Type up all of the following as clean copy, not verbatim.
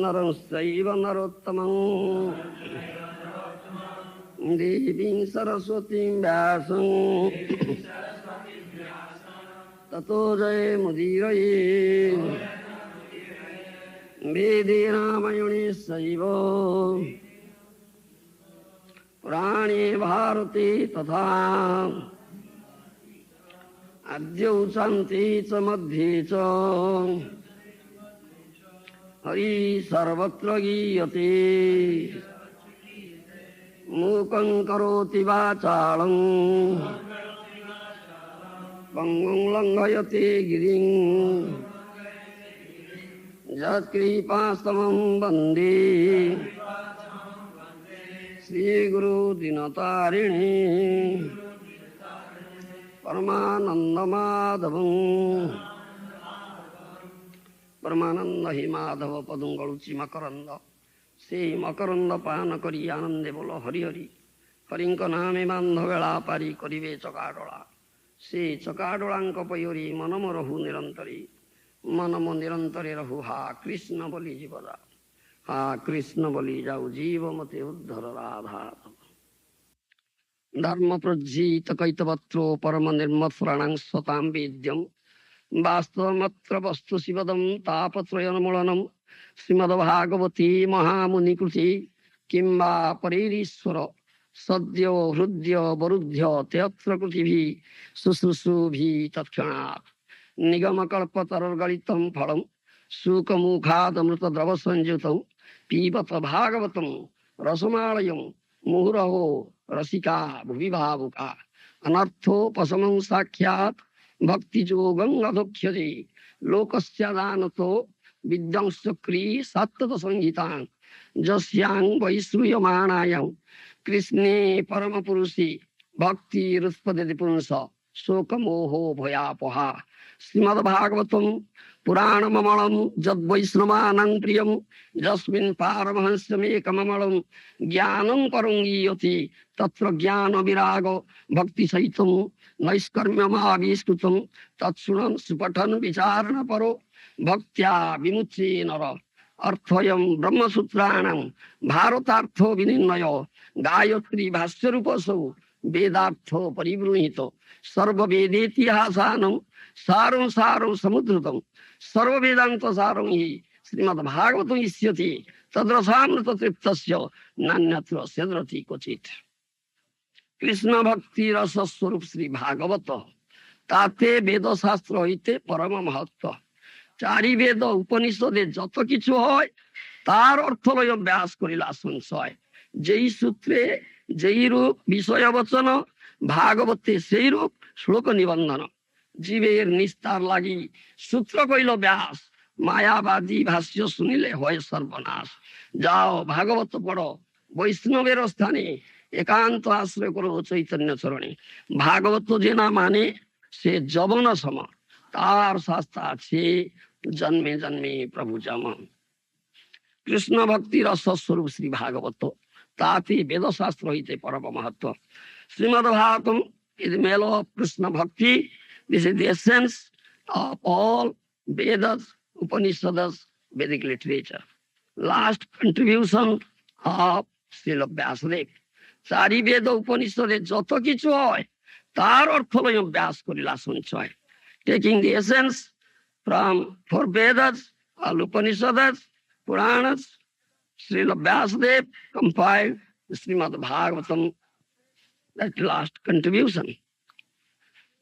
नरं चैव नरोत्तमं देवीं सरस्वतीं व्यासं ततो जयमुदीरये वेदेनामयुनिश्चैव पुराणे भारते तथा आद्यौ चान्ते च मध्ये च हरि सर्वत्र गीयते मूकं करोति वाचालं पंगुं लंघयते गिरिं यत्कृपातमं वन्दे श्रीगुरु दीनतारिणे परमानंदमाधवं परमानंद हि माधव पदुंगलुचि मकरंद से मकरंद पान करी आनंदे बोल हरि हरि हरिंक नामे बांधवेला पारी करिवे चकाडोला से चकाडोलांक पयोरी मनम रहु निरंतरी मनम निरंतरे रहु हा कृष्ण बोली जीवरा हा कृष्ण बोली जाऊ जीव मते उद्धर राधा धर्म प्रज्जित कैतवत्रो परम निर्मत्सराणां स्वतां वेद्यं वास्तवमत्र वस्तु शिवदं तापत्रयन्मूलनं श्रीमद्भागवती महामुनिकृति किंवा परेरीश्वर सद्यो हृद्य वरुध्य त्यत्र कृतिभिः शुश्रूषुभिः तत्क्षणात् निगमकल्पतरुर्गलितं फलं शुकमुखादमृतद्रवसंयुतं पीबत भागवतं रसमालयं मुहुरहो रसिका भुवि भावुका अनर्थोपशमं साक्षात् भक्तियोगं अधोक्ष्यते लोकस्य दानतो विद्यांश्चक्री सत्तत संहितां जस्यां वैश्रूयमाणायां कृष्णे परमपुरुषे भक्तिरुत्पद्यते पुंस शोकमोहो भयापहा श्रीमद्भागवतं पुराणममलं यद्वैष्णवानां प्रियं यस्मिन् पारमहंस्यमेकममलं ज्ञानं परं गीयते तत्र ज्ञानविराग भक्तिसहितं नैष्कर्म्यमाविष्कृतं तत्शृणन् सुपठन् विचारणपरो भक्त्या विमुच्ये नर अर्थयं ब्रह्मसूत्राणां भारतार्थो विनिर्णय गायत्री भाष्यरूपसौ वेदार्थो परिगृहीत सर्ववेदेतिहासानं सारं सारं समुद्धृतं सर्ववेदान्त सारं हि श्रीमद्भागवतं इष्यति तद्रसामृततृप्तस्य नान्यत्र स्यद्रति क्वचित् कृष्ण भक्ति रस स्वरूप श्री भागवत ताते वेद शास्त्र हईते परम महत्व चारि वेद उपनिषदे যত কিছু হয় তার অর্থ লয় ব্যাস করিলা সংশয় যেই সূত্রে যেই রূপ বিষয় বচন ভাগবতে সেই রূপ শ্লোক নিবন্ধন জীবের নিস্তার লাগি সূত্র কইল ব্যাস মায়াবাদী ভাষ্য শুনিলে হয় সর্বনাশ যাও ভাগবত পড়ো বৈষ্ণবের স্থানে एकांत आश्रय करो चैतन्य चरणे भागवत जे ना माने से जवन सम तार शास्त्र আছে जन्मे जन्मे प्रभु जम कृष्ण भक्ति रस स्वरूप श्री भागवत ताते वेद शास्त्र हईते परम महत्व Shrimad Bhagavatam is the mellow of Krishna bhakti. This is the essence of all Vedas, Upanishads, Vedic literature. Last contribution of Srila Vyasadeva. চারি বেদ উপনিষদে যত কিছু হয় তার অর্থ লয় ব্যাস করিলা সঞ্চয় taking the essence from for Vedas all Upanishads Puranas Srila Vyasadeva compiled Srimad Bhagavatam that last contribution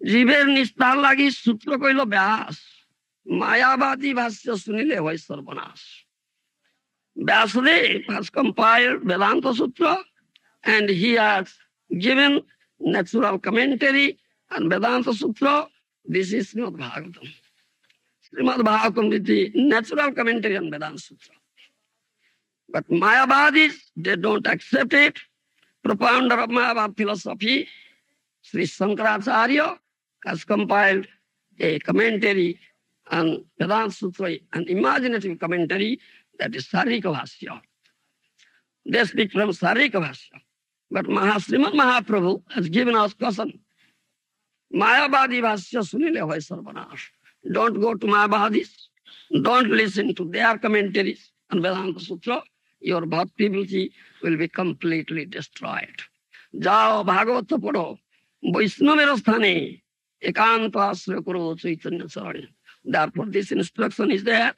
জীবের নিস্তার লাগি সূত্র কইল ব্যাস মায়াবাদী ভাষ্য শুনিলে হয় সর্বনাশ Vyasadeva has compiled Vedanta Sutra and he has given natural commentary on Vedanta Sutra. This is Srimad Bhagavatam. Srimad Bhagavatam is the natural commentary on Vedanta Sutra. But Mayavadis, they don't accept it. Propounder of Mayavad philosophy, Sri Shankaracharya, has compiled a commentary on Vedanta Sutra, an imaginative commentary that is Sarika Bhashya. They speak from Sarika Bhashya. But Srimad Mahaprabhu has given us caution. Mayavadi Bhashya sunile hoy sarvanash. Don't go to Mahabhadis. Don't listen to their commentaries on Vedanta Sutra. Your bhakti will be completely destroyed. जाओ भागवत पढ़ो वैष्णवेर स्थाने एकांत आश्रय करो चैतन्य चरण. Therefore, this instruction is there.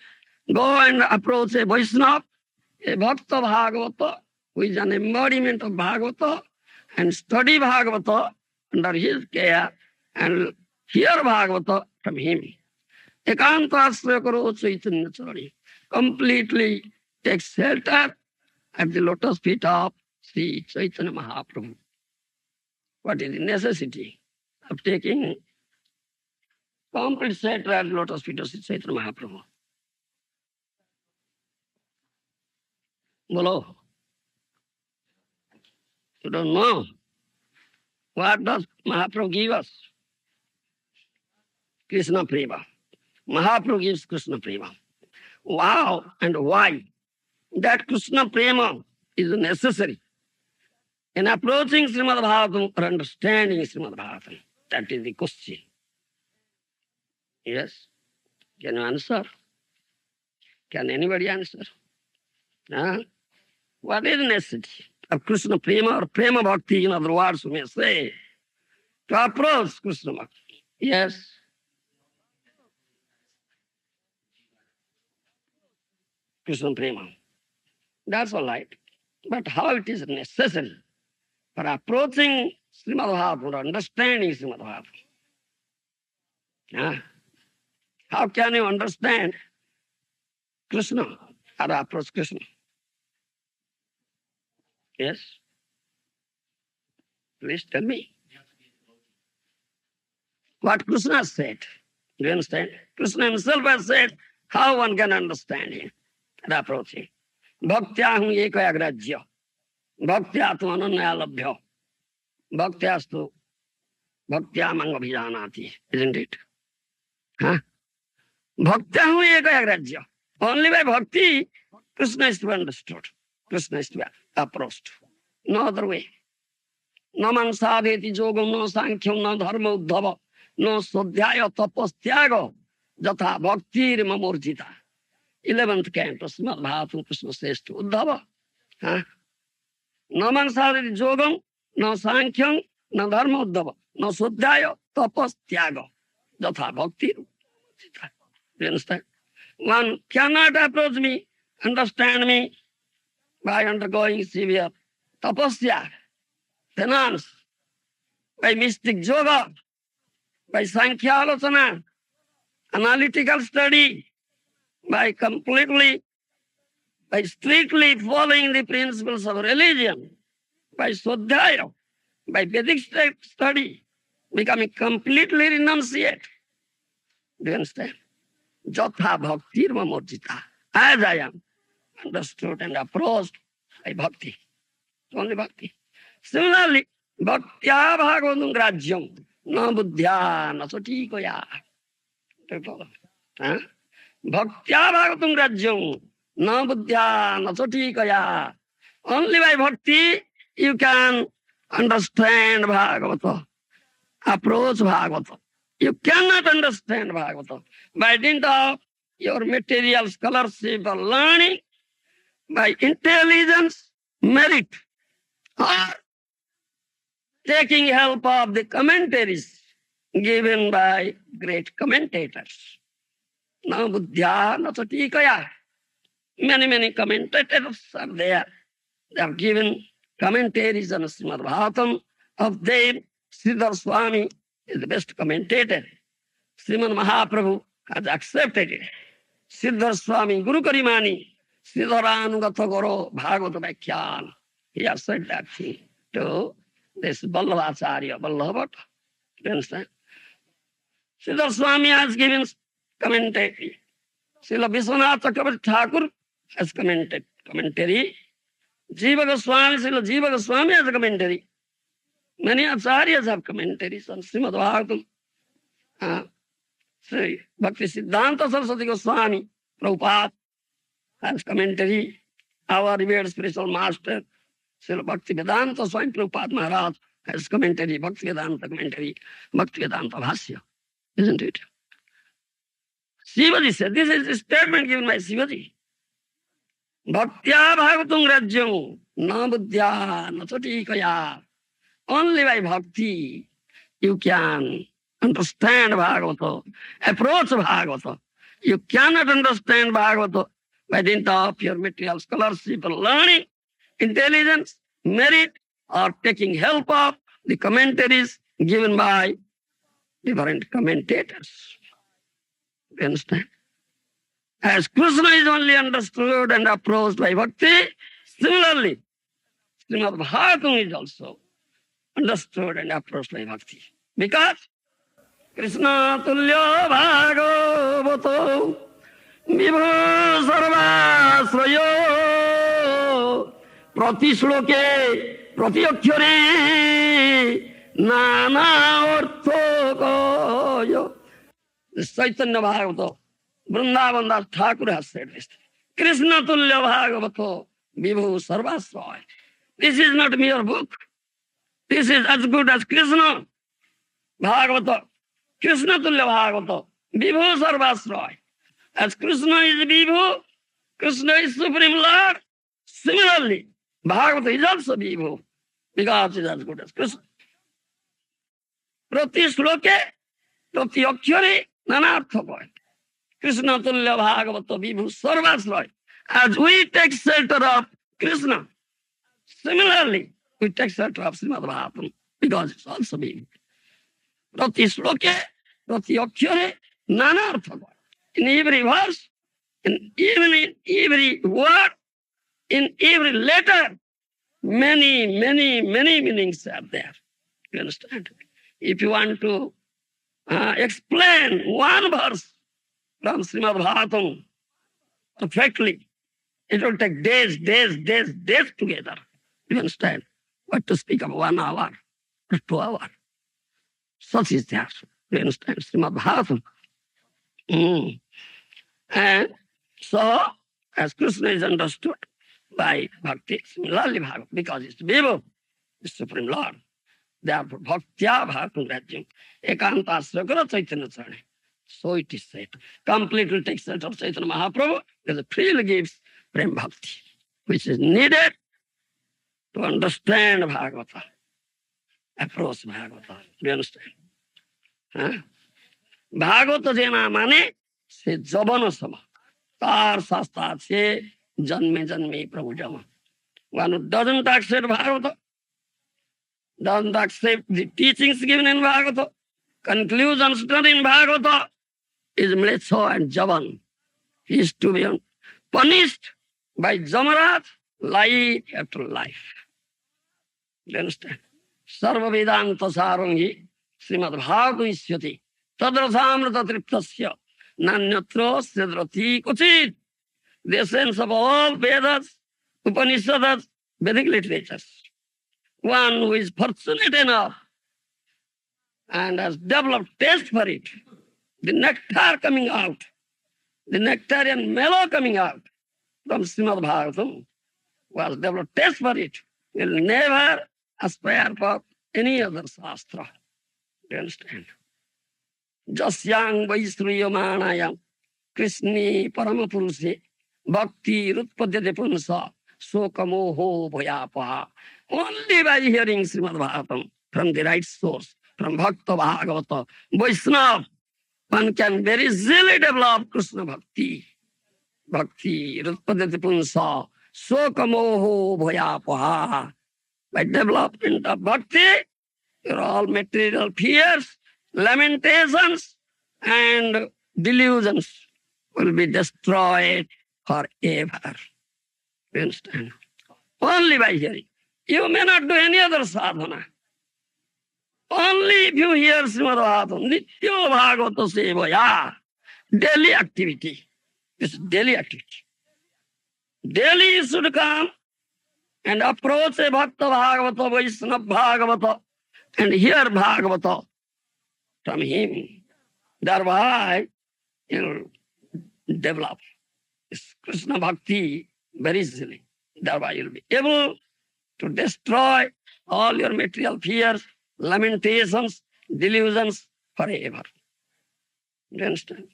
Go and approach a Vaishnava, a Bhakta Bhagavata, who is an embodiment of Bhagavata, and study Bhagavata under his care and hear Bhagavata from him. Ekanta ashraya karo Chaitanya Charani. Completely take shelter at the lotus feet of Sri Chaitanya Mahaprabhu. What is the necessity of taking complete shelter at the lotus feet of Sri Chaitanya Mahaprabhu? Bolo. You don't know. What does Mahaprabhu give us? Krishna Prema. Mahaprabhu gives Krishna Prema. Wow and why? That Krishna Prema is necessary in approaching Srimad Bhagavatam or understanding Srimad Bhagavatam. That is the question. Yes? Can you answer? Can anybody answer? Huh? What is the necessity of Krishna Prema or Prema Bhakti, in other words, we may say, to approach Krishna Bhakti? Yes? Krishna Prema. That's all right. But how it is necessary for approaching Srimad Bhagavatam or understanding Srimad Bhagavatam? Huh? How can you understand Krishna or approach Krishna? Yes? Please tell me. What Krishna said. Do you understand? Krishna himself has said how one can understand him and approach him. Bhaktyahum ekaya grajya. Bhaktyatu ananya labhya. Bhaktyastu bhaktyamang abhijanati. Isn't it? Huh? Bhaktyahum ekaya grajya. Only by bhakti, Krishna is to be understood. Krishna is to be approached. No other way. No man sadheti yogam, no sankhya, no dharma uddhava, no swadhyaya tapastyaga, jatha bhaktir mamurjita. 11th canto, Srimad Bhagavatam, Krishna says to Uddhava. Huh? No man sadheti yogam, no sankhya, no dharma uddhava, no swadhyaya tapastyaga, jatha bhaktir mamurjita. Do you understand? One cannot approach me, understand me, by undergoing severe tapasya, penance, by mystic yoga, by sankhya alocana, analytical study, by strictly following the principles of religion, by swadhyaya, by Vedic study, becoming completely renunciate. Do you understand? Jatha bhaktir mamurjita. As I am understood and approached by bhakti. Only bhakti. Similarly, bhaktya bhagavatam grajyam na buddhya na satikaya. Huh? Bhaktya bhagavatam grajyam na buddhya na satikaya. Only by bhakti you can understand Bhagavata, approach Bhagavata. You cannot understand Bhagavata by dint of your material scholarship or learning, by intelligence, merit, or taking help of the commentaries given by great commentators. Na buddhya na satikaya. Many commentators are there. They have given commentaries on Srimad Bhagavatam. Of them, Sridhar Swami is the best commentator. Srimad Mahaprabhu has accepted it. Sridhar Swami, Guru Karimani, Sridharanugata Guru Bhagavata Bhakyan. He has said that thing to this Vallabhacharya, Vallabhat. You understand? Sridhar Swami has given commentary. Srila Vishwanath Chakravarti Thakur has commented commentary. Jiva Goswami, Srila Jiva Goswami has a commentary. Many acharyas have commentaries on Srimad Bhagavatam. Sri Bhakti Siddhanta Saraswati Goswami, Prabhupada, has commentary. Our revered spiritual master, Srila Bhakti Vedanta Swami Prabhupada Maharaj, has commentary, Bhakti Vedanta commentary, Bhakti Vedanta Bhasya. Isn't it? Shivaji said, this is a statement given by Shivaji. Bhaktya bhagatung rajyam na buddhya na chatikaya. Only by bhakti you can understand Bhagavata, approach Bhagavata. You cannot understand Bhagavata by dint of your material scholarship and learning, intelligence, merit, or taking help of the commentaries given by different commentators. You understand? As Krishna is only understood and approached by bhakti, similarly, Srimad Bhagavatam is also understood and approached by bhakti. Because Krishna tulya bhagavato vibhu sarvasrayo prati shloke prati akhyare nana arthokayo. This Chaitanya Bhagavata, Vrindavan Das Thakur has said this. Krishna tulya bhagavato vibhu sarvasrayo. This is not mere book. This is as good as Krishna Bhagavata. Krishna tulya bhagavata vibhu sarvasrayo. As Krishna is vibhu, Krishna is Supreme Lord. Similarly, Bhagavata is also vibhu because it is as good as Krishna. Prati shloke, prati akhyare, nanarthakaya. Krishna tulya bhagavata vibhu sarvasrayo. As we take shelter of Krishna, similarly, we take shelter of Srimad Bhagavatam because it's also vibhu. Prati shloke, prati akhyare, nanarthakaya. In every verse, even in every word, in every letter, many meanings are there. You understand? If you want to explain one verse from Srimad Bhagavatam perfectly, it will take days together. You understand? What to speak of 1 hour or 2 hours. Such is there. You understand? Srimad Bhagavatam. And so, as Krishna is understood by bhakti, similarly Bhagavad, because it's Vibhu, the Supreme Lord. Therefore, Bhaktya Bhagavam Rajyam Ekanta Sakara Chaitanya Charane. So it is said. Completely takes that of Chaitanya Mahaprabhu, because it freely gives Prem Bhakti, which is needed to understand Bhagavata, approach Bhagavata. Do you understand? Bhagavata jena mane se jabana sama. Tar sasta se janme Prabhu jama. One who doesn't accept Bhagavata, doesn't accept the teachings given in Bhagavata, conclusions done in Bhagavata, is mlecho and javan. He is to be punished by Jamaraj life after life. Do you understand? Sarva Vedanta Sarangi Srimad Bhagavatam Isyati Tadrasamrita Triptasya Nanyatro Sedrati Kuchit. The essence of all Vedas, Upanishads, Vedic literatures. One who is fortunate enough and has developed taste for it, the nectar coming out, the nectarian mellow coming out from Srimad Bhagavatam, who has developed taste for it, will never aspire for any other Shastra. Do you understand? Jasyang Vaisriyamanayam Krishni Paramapurushe Bhakti Rutpadyate Punsa Sokamoho Bhayapaha. Only by hearing Srimad Bhagavatam from the right source, from Bhakta Bhagavata, Vaishnava, one can very easily develop Krishna Bhakti. Bhakti Rutpadyate Punsa Sokamoho Bhayapaha. By development of bhakti, your all material fears, lamentations, and delusions will be destroyed forever. You understand? Only by hearing. You may not do any other sadhana. Only if you hear Srimad Bhagavatam, Nitya Bhagavata Sevaya, daily activity. This is daily activity. Daily you should come and approach a Bhakta Bhagavata, Vaishnava Bhagavata, and hear Bhagavata from him. Thereby, you'll develop this Krishna Bhakti very easily. Thereby, you'll be able to destroy all your material fears, lamentations, delusions forever. Do you understand?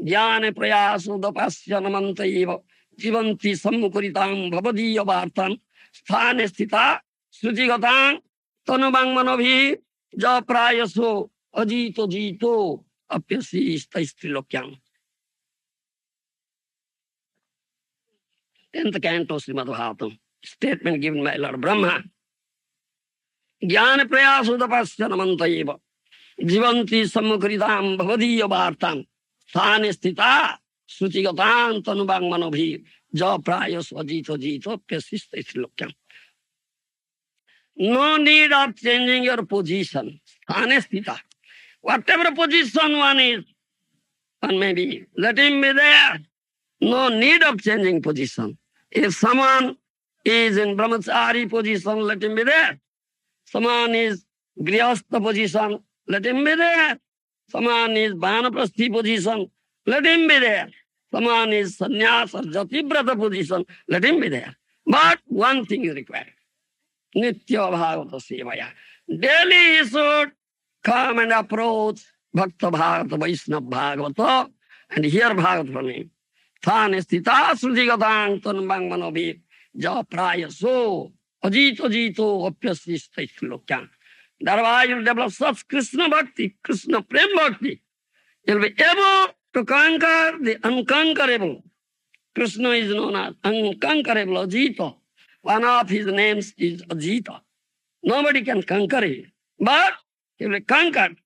ज्ञान प्रयासोदपास्य नमन्त एव जीवन्ति सम्मुखरितां भवदीय वार्तां स्थाने स्थिता श्रुतिगतां तनुवाङ्मनोभि ज प्रायसो अजीतो जीतो अप्यशीस्तैस्त्रिलोक्याम्. 10th canto Srimad Bhagavatam. Statement given by Lord Brahma. Jnana prayasudapasya namanta eva. Jivanti sammukridam bhavadiya vartam. Sthane sthita srutigatan tanubang manobhi. Ja prayas ajito jito persista islokyam. No need of changing your position. Sthane sthita. Whatever position one may be, let him be there. No need of changing position. If someone is in brahmachari position, let him be there. Someone is grihastha position, let him be there. Someone is vanaprasthi position, let him be there. Someone is sannyas or jatibrata position, let him be there. But one thing is required. Nitya bhagavata sevaya. Daily he should come and approach Bhakta Bhagavata, Vaishnava Bhagavata, and hear Bhagavata from him. Thane sthita srujigatang tanubang manobhi ja prayaso ajito jito apyasista islokyam. Thereby you will develop such Krishna Bhakti, Krishna Prem Bhakti. You will be able to conquer the unconquerable. Krishna is known as unconquerable, Ajita. One of his names is Ajita. Nobody can conquer him. But he will be conquered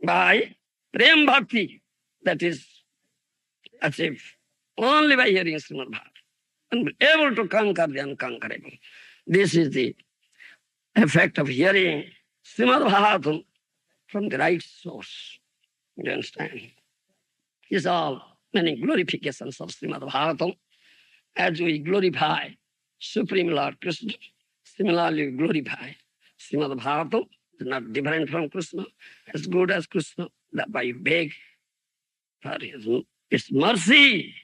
by Prem Bhakti. That is achieved only by hearing Srimad Bhagavatam. And be able to conquer the unconquerable. This is the effect of hearing Srimad Bhagavatam from the right source. You understand? These are all many glorifications of Srimad Bhagavatam. As we glorify Supreme Lord Krishna, similarly we glorify Srimad Bhagavatam. It's not different from Krishna, as good as Krishna. That by beg for his mercy.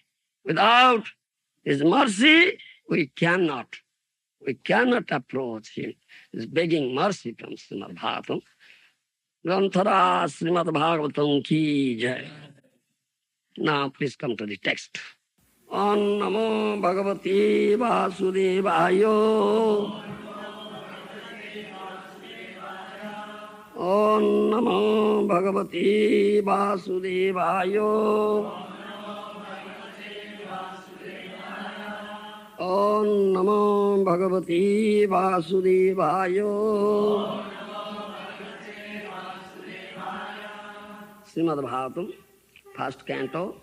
Without his mercy, we cannot approach him. He's begging mercy from Srimad Bhagavatam. Granthara Srimad Bhagavatam ki jai. Now please come to the text. Om Namo Bhagavate Vasudevayo. Om Namo Bhagavate Vasudevayo. Om Namo Bhagavate Vasudevayo. Srimad Bhagavatam, first canto,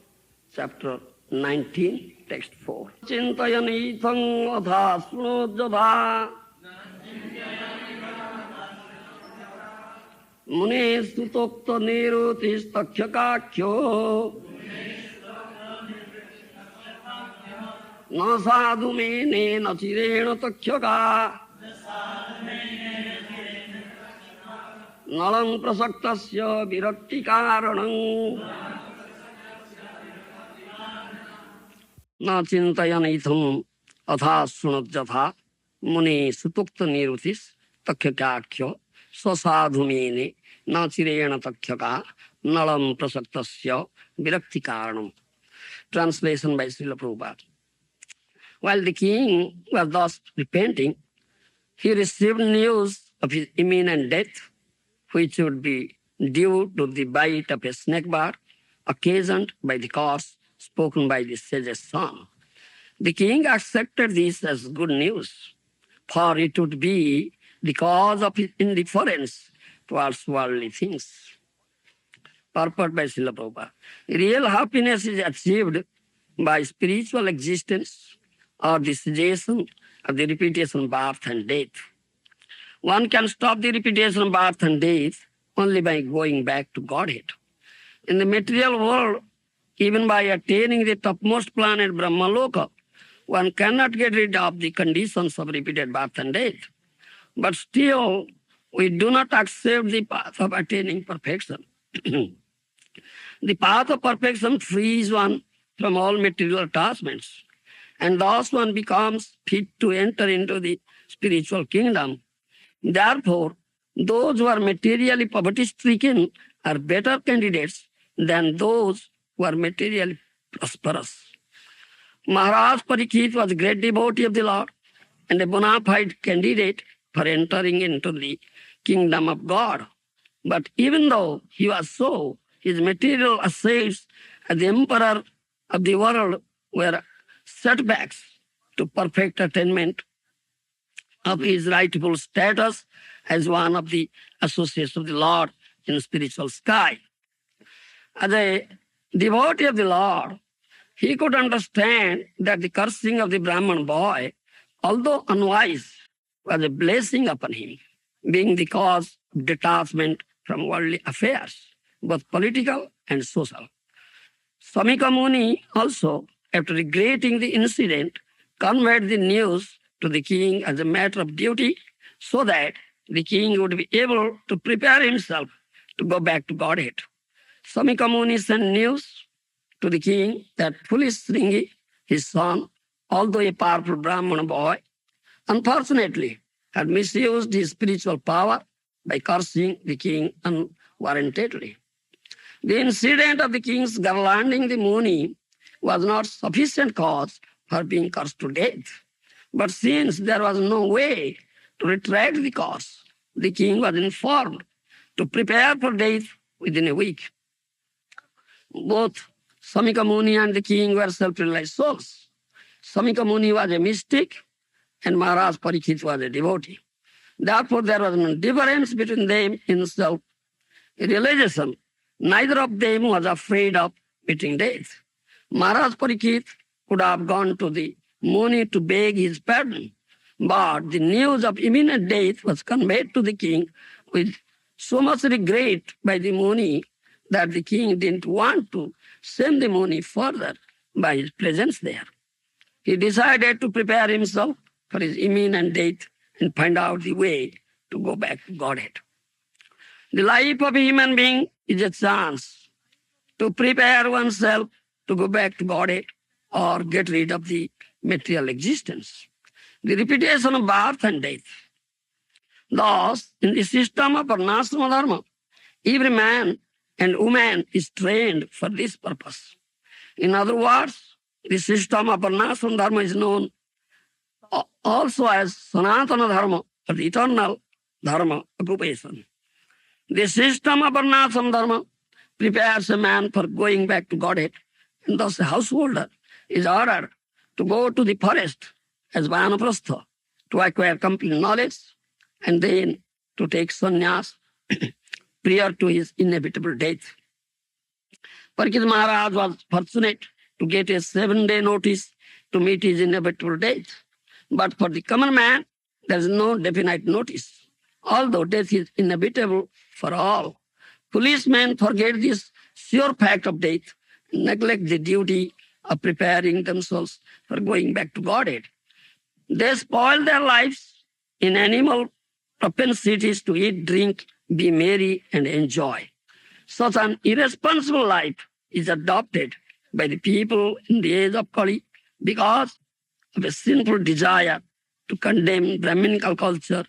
chapter 19, text 4. Chintayanitam atha snodjadha mune sutokta nirutis takhyakakyo na sadhu mene na chirena takhyaka nalam prasaktasya virakti karanam na chintayanitam atha sunajjatha mune sutukta nirutis takhyakakyo sasadhu mene na chirena takhyaka nalam prasaktasya virakti karanam. Translation by Srila Prabhupada. While the king was thus repenting, he received news of his imminent death, which would be due to the bite of a snake bar occasioned by the curse spoken by the sage's son. The king accepted this as good news, for it would be the cause of his indifference towards worldly things. Purport by Srila Prabhupada. Real happiness is achieved by spiritual existence or the cessation of the repetition of birth and death. One can stop the repetition of birth and death only by going back to Godhead. In the material world, even by attaining the topmost planet Brahmaloka, one cannot get rid of the conditions of repeated birth and death. But still, we do not accept the path of attaining perfection. The path of perfection frees one from all material attachments, and thus one becomes fit to enter into the spiritual kingdom. Therefore, those who are materially poverty-stricken are better candidates than those who are materially prosperous. Maharaj Parikshit was a great devotee of the Lord and a bona fide candidate for entering into the kingdom of God. But even though he was so, his material assets as the emperor of the world were setbacks to perfect attainment of his rightful status as one of the associates of the Lord in the spiritual sky. As a devotee of the Lord, he could understand that the cursing of the Brahman boy, although unwise, was a blessing upon him, being the cause of detachment from worldly affairs, both political and social. Samika Muni also, after regretting the incident, conveyed the news to the king as a matter of duty so that the king would be able to prepare himself to go back to Godhead. Samika Muni sent news to the king that foolish Sringi, his son, although a powerful Brahmana boy, unfortunately had misused his spiritual power by cursing the king unwarrantedly. The incident of the king's garlanding the Muni was not sufficient cause for being cursed to death. But since there was no way to retract the curse, the king was informed to prepare for death within a week. Both Samika Muni and the king were self-realized souls. Samika Muni was a mystic and Maharaj Parikshit was a devotee. Therefore, there was no difference between them in self-realization. Neither of them was afraid of meeting death. Maharaj Parikshit could have gone to the Muni to beg his pardon, but the news of imminent death was conveyed to the king with so much regret by the Muni that the king didn't want to send the Muni further by his presence there. He decided to prepare himself for his imminent death and find out the way to go back to Godhead. The life of a human being is a chance to prepare oneself to go back to Godhead or get rid of the material existence. The repetition of birth and death. Thus, in the system of Varnashrama Dharma, every man and woman is trained for this purpose. In other words, the system of Varnashrama Dharma is known also as Sanatana Dharma, or the eternal Dharma occupation. The system of Varnashrama Dharma prepares a man for going back to Godhead, and thus a householder is ordered to go to the forest as Vanaprastha to acquire complete knowledge and then to take sannyas prior to his inevitable death. Parikshit Maharaj was fortunate to get a 7-day notice to meet his inevitable death. But for the common man, there is no definite notice. Although death is inevitable for all, foolish men forget this sure fact of death and neglect the duty of preparing themselves for going back to Godhead. They spoil their lives in animal propensities to eat, drink, be merry, and enjoy. Such an irresponsible life is adopted by the people in the age of Kali because of a sinful desire to condemn Brahminical culture,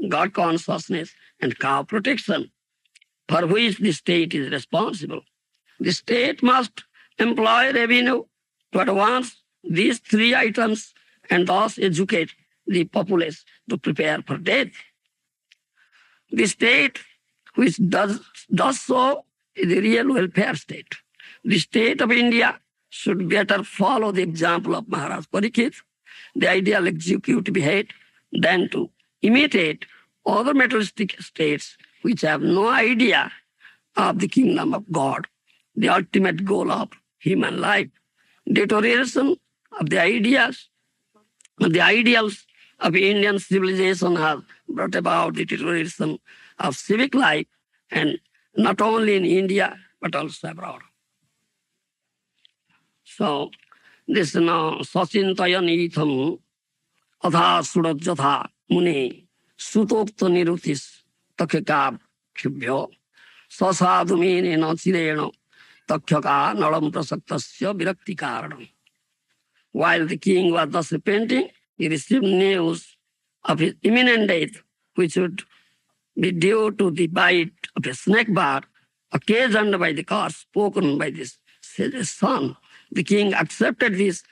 God consciousness, and cow protection, for which the state is responsible. The state must employ revenue to advance these 3 items and thus educate the populace to prepare for death. The state which does so is the real welfare state. The state of India should better follow the example of Maharaj Parikshit, the ideal executive head, than to imitate other materialistic states which have no idea of the kingdom of God, the ultimate goal of human life. Deterioration of the ideals of Indian civilization has brought about the deterioration of civic life, and not only in India, but also abroad. So, this now, Sachintayanitam Adha Surajatha Muni Sutopta Nirutis Takyakab Kyubhyo Sasadhumene Nachireno Takyaka Nalam Prasaktasya Virakti Karanam. While the king was thus repenting, he received news of his imminent death, which would be due to the bite of a snake bar occasioned by the curse spoken by this says a son. The king accepted this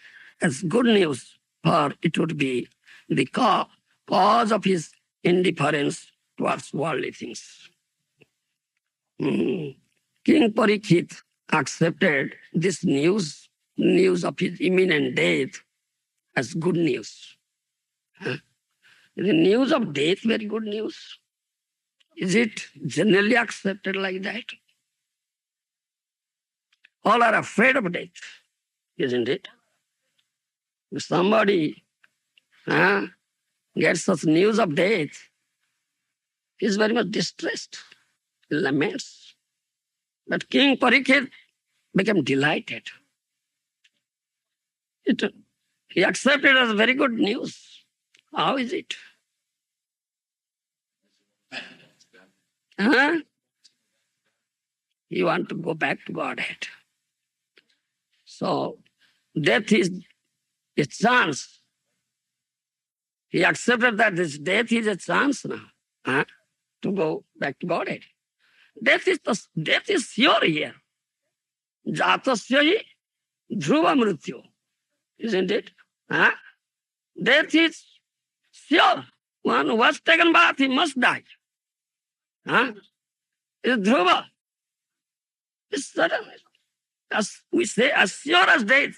as good news, for it would be the cause of his indifference towards worldly things. King Parikshit accepted this news of his imminent death, as good news. Huh? The news of death very good news? Is it generally accepted like that? All are afraid of death, isn't it? If somebody gets such news of death, he is very much distressed, he laments. But King Parikshit became delighted. He accepted as very good news. How is it? You want to go back to Godhead. So death is a chance. He accepted that this death is a chance now to go back to Godhead. Death is sure here. Jatasya hi dhruva mrityu. Isn't it? Death is sure. One who was taken bath, he must die. It's dhruva. It's certain. As we say, as sure as death.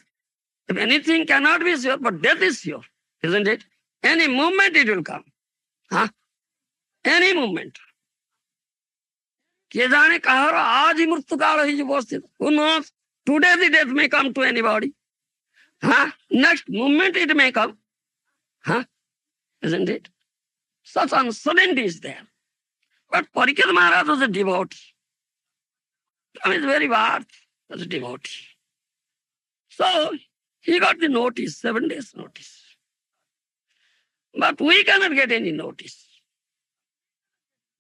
If anything cannot be sure, but death is sure. Isn't it? Any moment it will come. Any moment. के जाने कहा आज ही मृत्यु काल ही उपस्थित. Who knows? Today the death may come to anybody. Next moment it may come. Isn't it? Such uncertainty is there. But Parikshit Maharaj was a devotee. From his very birth was a devotee. So he got the notice, 7 days notice. But we cannot get any notice.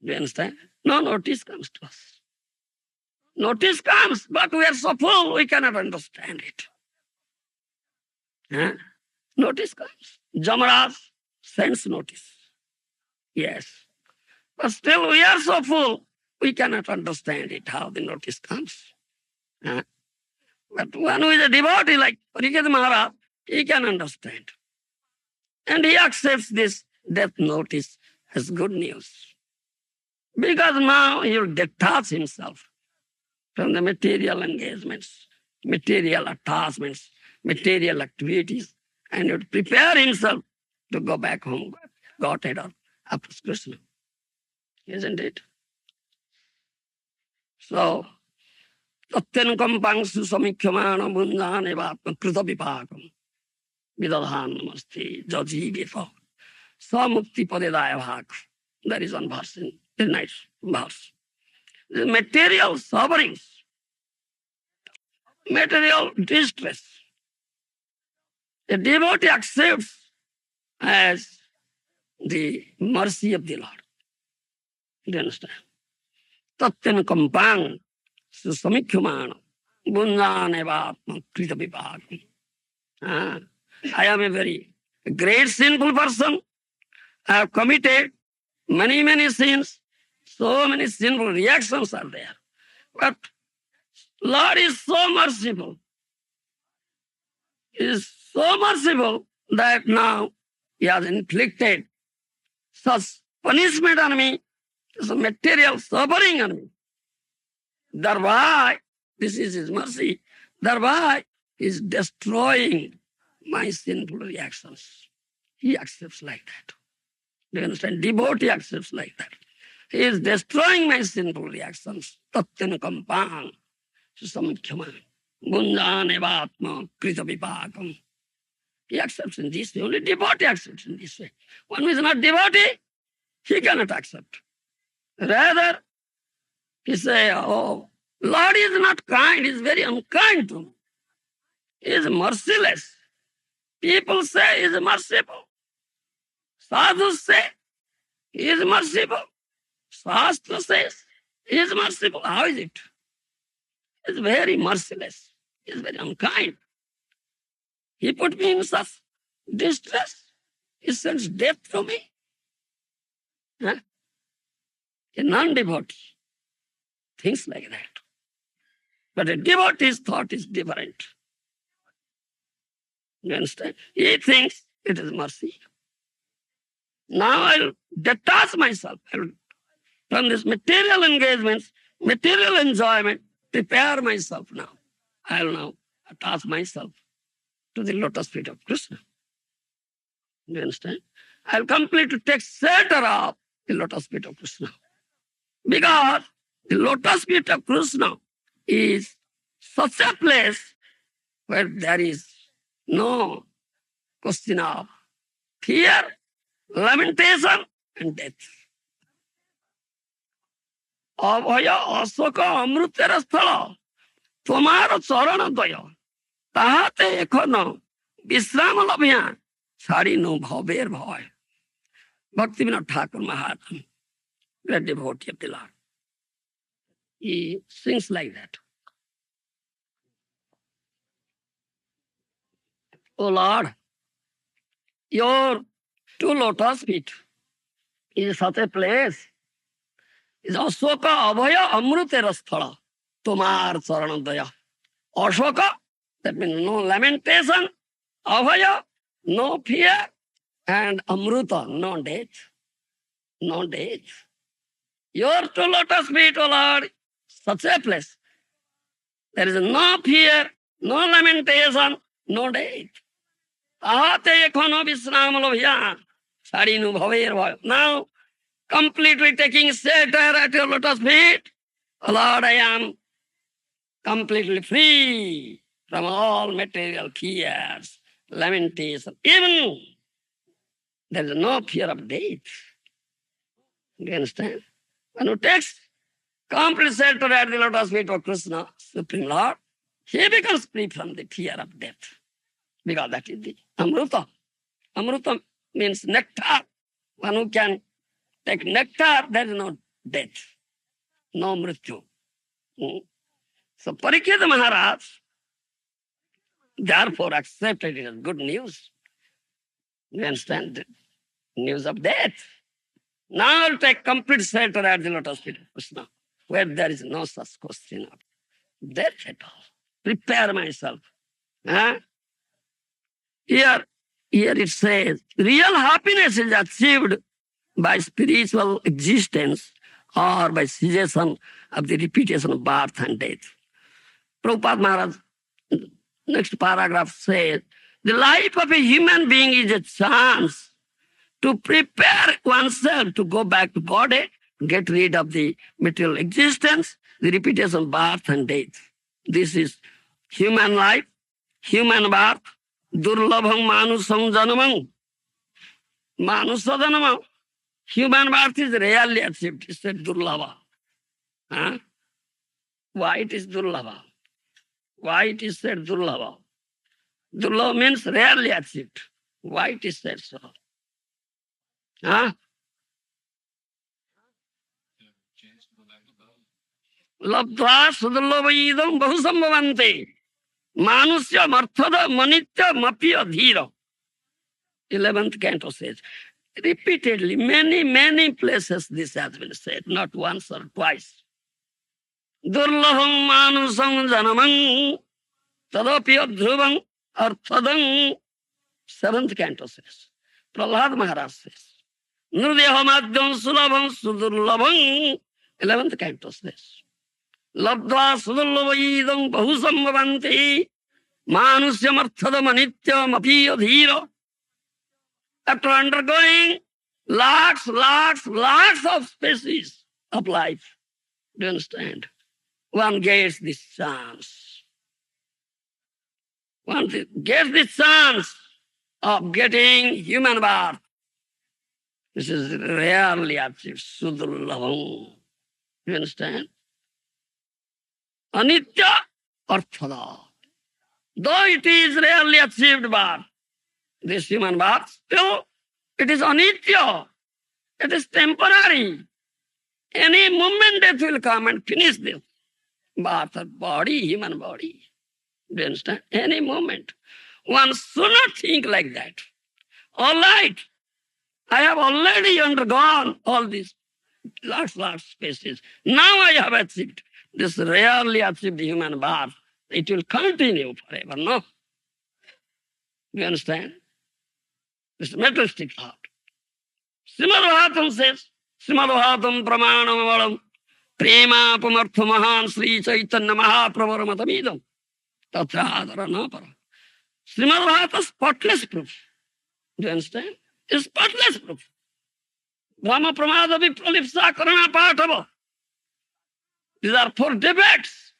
Do you understand? No notice comes to us. Notice comes, but we are so full, we cannot understand it. Notice comes. Jamaraj sends notice. Yes. But still we are so full, we cannot understand it, how the notice comes. But one who is a devotee like Parikshit Maharaj, he can understand. And he accepts this death notice as good news. Because now he will detach himself from the material engagements, material attachments, material activities, and he would prepare himself to go back home, Godhead or after Krishna. Isn't it? So, Tatyanukampang susamikhyamana bhunjane vatma krita vipakam vidadhan namaste jajivita samukti padedaya bhak. There is one verse in the nice verse. The material sufferings, material distress, the devotee accepts as the mercy of the Lord. Do you understand? Tatyanukampang susamikhyamana bhunjane vatma krita vipakam. I am a very great sinful person. I have committed many sins. So many sinful reactions are there. But Lord is so merciful. He is so merciful that now He has inflicted such punishment on me, some material suffering on me. Thereby, this is His mercy, thereby He is destroying my sinful reactions. He accepts like that. Do you understand? Devotee accepts like that. He is destroying my sinful reactions. Tatyanukampang susamikhyamana bhunjane vatma krita vipakam. He accepts in this way. Only devotee accepts in this way. One who is not devotee, he cannot accept. Rather, he say, oh, Lord is not kind, he is very unkind to me. He is merciless. People say he is merciful. Sadhus say he is merciful. Shastra says he is merciful. How is it? He is very merciless. He is very unkind. He put me in such distress. He sends death to me. A non-devotee thinks like that. But a devotee's thought is different. You understand? He thinks it is mercy. Now I'll detach myself from this material engagements, material enjoyment, prepare myself now. I'll now attach myself to the lotus feet of Krishna. You understand? I'll completely take shelter of the lotus feet of Krishna. Because the lotus feet of Krishna is such a place where there is no question of fear, lamentation, and death. अभय अशोक अमृतर स्थल तुम्हार चरण दय ताहाते एखन विश्राम लभिया छाड़ी no भवेर भय. Bhakti Vinod Thakur Maharaj, great devotee of the Lord. He sings like that. O Lord, your two lotus feet is such a place. Is Ashoka Abhaya Amrutera Sthala, Tomar Charan Daya. Ashoka, that means no lamentation, Abhaya, no fear, and Amruta, no death. No death. Your two lotus feet, O Lord, such a place. There is no fear, no lamentation, no death. Ahate ekhono visram lobhya, sarinu bhaver bhav. Now, completely taking shelter at your lotus feet, O Lord, I am completely free from all material fears, lamentation. Even there is no fear of death. Do you understand? When who takes complete shelter at the lotus feet of Krishna, Supreme Lord, he becomes free from the fear of death. Because that is the Amruta. Amruta means nectar. One who can take nectar, there is no death, no mrityu. So Parikshit Maharaj, therefore, accepted it as good news. You understand? The news of death. Now I'll take complete shelter at the lotus feet of Krishna, where there is no such question of death at all. Prepare myself. Huh? Here it says, real happiness is achieved by spiritual existence or by cessation of the repetition of birth and death. Prabhupada Maharaj, next paragraph says, the life of a human being is a chance to prepare oneself to go back to body, get rid of the material existence, the repetition of birth and death. This is human life, human birth, durlabham manusam janamam. Manusa janamam. Human birth is rarely achieved. It's said durlabha. Huh? Why it is durlabha? Why it is said durlabha? Durlabha means rarely achieved. Why it is said so? Huh? Labdva sudurlabhaidam bahusambhavante. Manusya marthada manitya mapya dhira. 11th canto says. Repeatedly, many places this has been said, not once or twice. Durlabham manusam janamam tadapya dhruvang arthadam. 7th canto says. Prahlad Maharaj says. Nrudehamadhyam sulabham sudurlabham. 11th canto says. Labdva sudurlabhaidam bahusambhavanti manusyam arthadam anityam apiya dhira. After undergoing lakhs of species of life, do you understand? One gets this chance. One gets this chance of getting human birth. This is rarely achieved. Sudurlabham. You understand? Anitya arthada. Though it is rarely achieved birth, this human birth, still it is anitya. It is temporary. Any moment death will come and finish this birth of body, human body. Do you understand? Any moment. One should not think like that. All right, I have already undergone all these large spaces. Now I have achieved. this rarely achieved human birth, it will continue forever, no? You understand? This materialistic thought. Srimad Bhagavatam says, Srimad Bhagavatam pramanam prema pumartha mahan Sri Chaitanya Mahaprabharamathamidam tatradhara napara. Srimad Bhagavatam is spotless proof. Do you understand? It's spotless proof. Brahma pramada vipralipsa karana patava. These are 4 defects.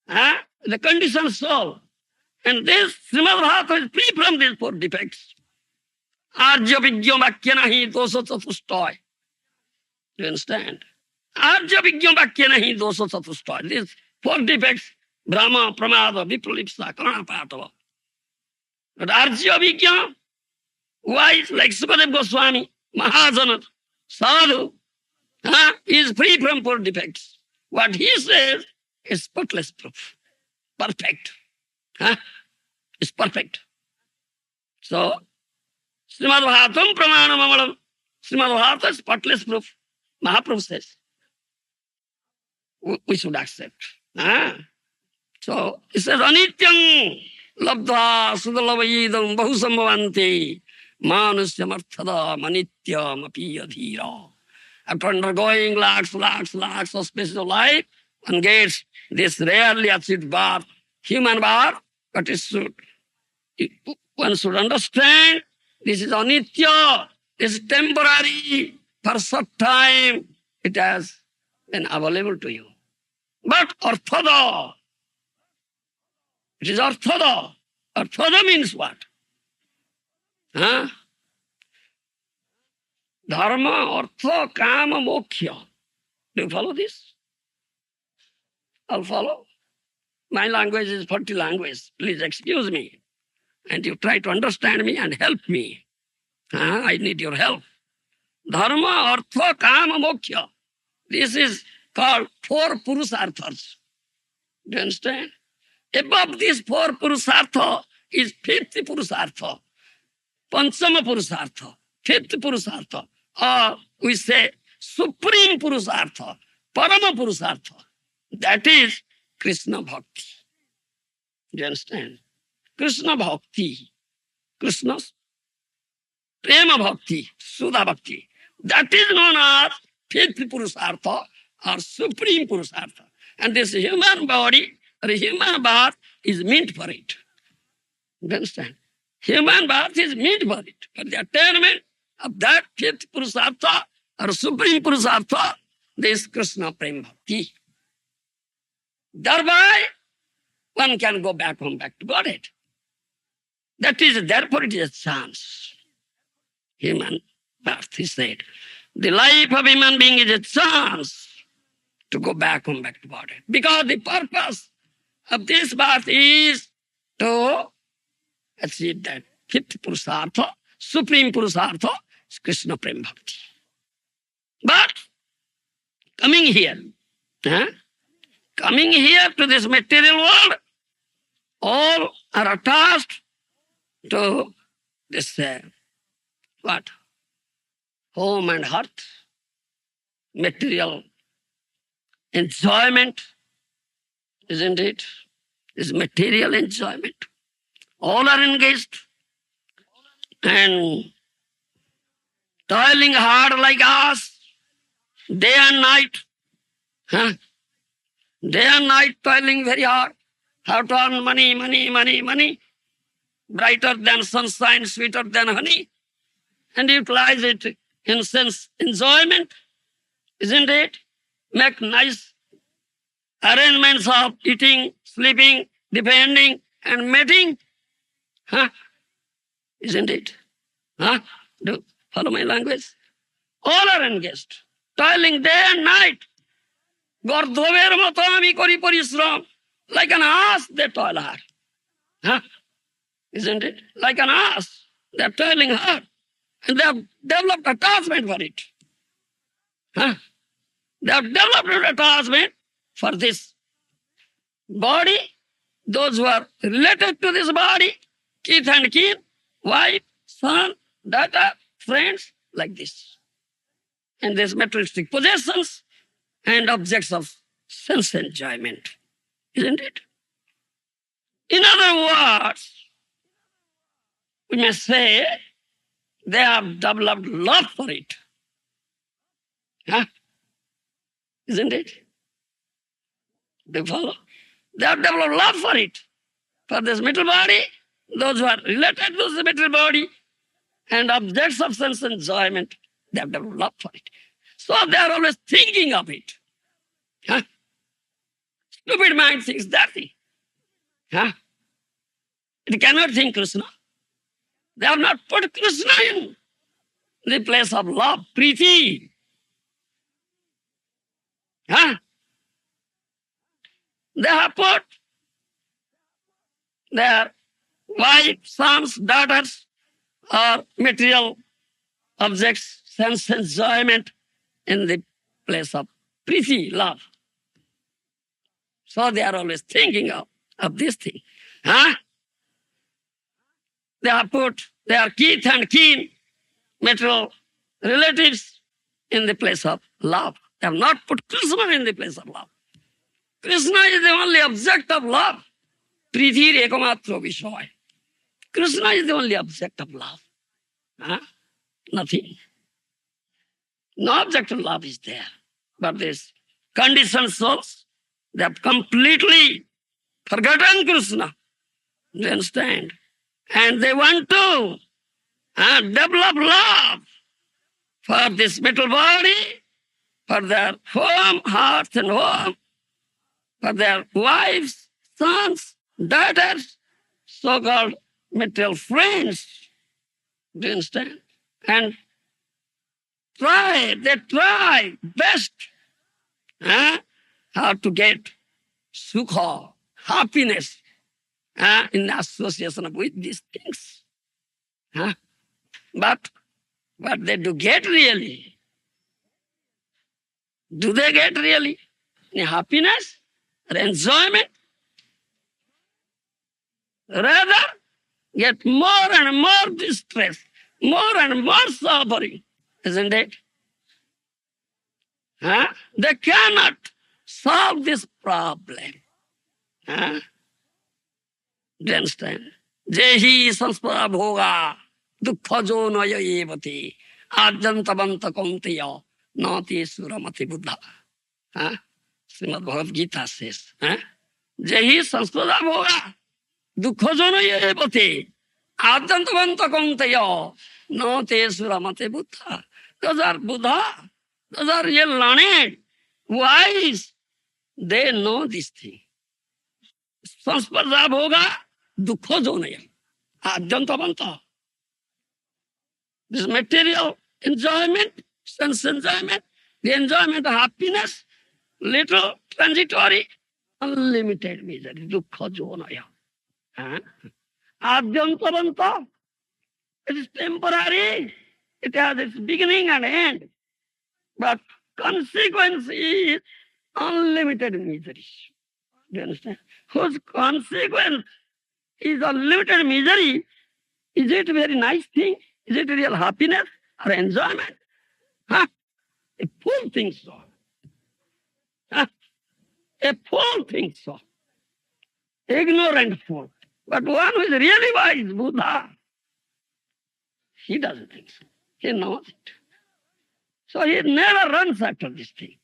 The conditioned soul. And this Srimad Bhagavatam is free from these 4 defects. Arya Vigya Vakya Nahi Dosa Chatustoy. You understand? Arya Vigya Vakya Nahi Dosa Chatustoy. These 4 defects, Brahma, Pramada, Vipralipsa, Karana Patava. But Arya Vigya, wise like Sukadeva Goswami, Mahajana, Sadhu, is free from 4 defects. What he says is spotless proof. Perfect. It's perfect. So, Srimad Bhagavatam pramanam amalam. Srimad Bhagavatam is spotless proof. Mahaprabhu says. We should accept. So, it says, Anityam labdha sudalavaidam bahusambhavanti manusyamarthada manityam api adhira. After undergoing lakhs of special life, one gets this rarely achieved birth, human birth, but one should understand this is anitya, this is temporary, for short time it has been available to you. But arthada, it is arthada. Arthada means what? Dharma, artha, kama, moksha. Do you follow this? I'll follow. My language is 40 language. Please excuse me. And you try to understand me and help me. I need your help. Dharma, artha, kama, moksha. This is called 4 purusarthas. Do you understand? Above these 4 purusartha is 5th purusartha. Panchama purusartha. 5th purusartha. Or we say supreme purusartha. Parama purusartha. That is Krishna Bhakti. Do you understand? Krishna Bhakti. Krishna's Prema Bhakti, Sudha Bhakti. That is known as 5th Purusartha or Supreme Purusartha. And this human body or human birth is meant for it. You understand? Human birth is meant for it. For the attainment of that 5th Purusartha or Supreme Purusartha, this Krishna Prema Bhakti. Thereby, one can go back home, back to Godhead. That is, therefore it is a chance. Human birth, he said. The life of human being is a chance to go back home, back to Godhead. Because the purpose of this birth is to achieve that 5th Purusartha, Supreme Purusartha, Krishna Prema Bhakti. But coming here to this material world, all are attached to this what? Home and hearth, material enjoyment, isn't it? This material enjoyment. All are engaged and toiling hard like us, day and night. Day and night toiling very hard. How to earn money. Brighter than sunshine, sweeter than honey. And utilize it in sense enjoyment, isn't it? Make nice arrangements of eating, sleeping, defending, and mating. Isn't it? Do follow my language? All are engaged, toiling day and night. Gordhover moto ami kori parishram. Like an ass, they toil hard. Isn't it? Like an ass, they are toiling hard. And they have developed attachment for it. They have developed an attachment for this body. Those who are related to this body, kith and kin, wife, son, daughter, friends, like this. And these materialistic possessions and objects of sense enjoyment, isn't it? In other words, we may say they have developed love for it. Huh? Isn't it? Do you follow? They have developed love for it. For this mental body, those who are related to the mental body and objects of sense enjoyment, they have developed love for it. So they are always thinking of it. Huh? Stupid mind thinks that thing. Huh? It cannot think Krishna. They have not put Krishna in the place of love, Preeti. Huh? They have put their wife, sons, daughters, or material objects, sense enjoyment in the place of Preeti, love. So they are always thinking of this thing. Huh? They have put their kith and kin, material relatives, in the place of love. They have not put Krishna in the place of love. Krishna is the only object of love. Prithir ekamatra vishoy. Krishna is the only object of love. Huh? Nothing. No object of love is there. But these conditioned souls, they have completely forgotten Krishna. You understand? And they want to develop love for this mental body, for their home, hearts and home, for their wives, sons, daughters, so-called material friends. Do you understand? And they try best how to get sukha, happiness in association with these things. But what they do get really? Do they get really any happiness or enjoyment? Rather, get more and more distress, more and more suffering, isn't it? They cannot solve this problem. Do you understand? Jehi sanspara bhoga dukkha jo naya evati ajantabanta kaunteya nati suramati buddha. Srimad Bhagavad Gita says, Jehi sanspara bhoga dukkha jo naya evati ajantabanta kaunteya nati suramati buddha. Those are Buddha. Those are real learned, wise. They know this thing. Sansparsa bhoga dukkha jonaya. Adyantabanta. This material enjoyment, sense enjoyment, the enjoyment of happiness, little transitory, unlimited misery. Dukkha jonaya. Adyantabanta. It is temporary. It has its beginning and end. But consequence is unlimited misery. Do you understand? Whose consequence is unlimited misery, is it a very nice thing? Is it real happiness or enjoyment? A fool thinks so. A fool thinks so. Ignorant fool. But one who is really wise, Buddha, he doesn't think so. He knows it. So he never runs after this thing.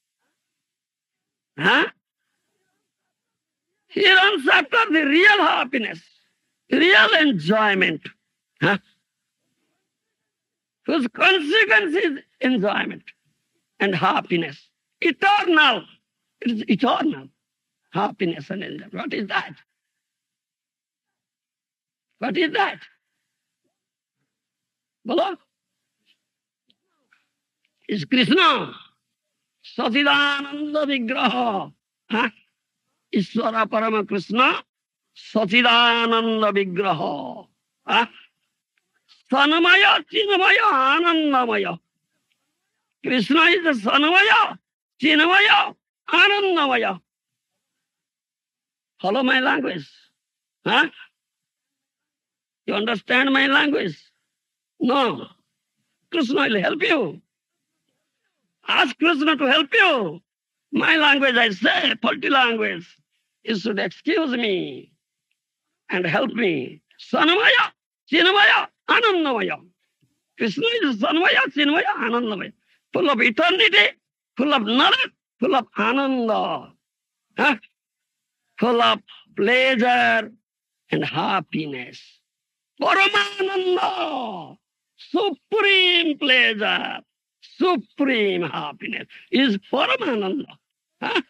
He runs after the real happiness, real enjoyment. Whose consequence is enjoyment and happiness. Eternal. It is eternal. Happiness and enjoyment. What is that? What is that? Bolo? Is Krishna. Satidananda Vigraha. Ishvara Parama Krishna. Satidananda Vigraha. Sanamaya, Chinamaya, Anandamaya. Krishna is the Sanamaya, Chinamaya, Anandamaya. Follow my language. You understand my language? No. Krishna will help you. Ask Krishna to help you. My language, I say, faulty language. You should excuse me and help me. Sanamaya, Chinamaya, Anandamaya. Krishna is Sanamaya, Chinamaya, Anandamaya. Full of eternity, full of knowledge, full of Ananda. Huh? Full of pleasure and happiness. Paramananda, supreme pleasure, supreme happiness is Paramananda. Huh?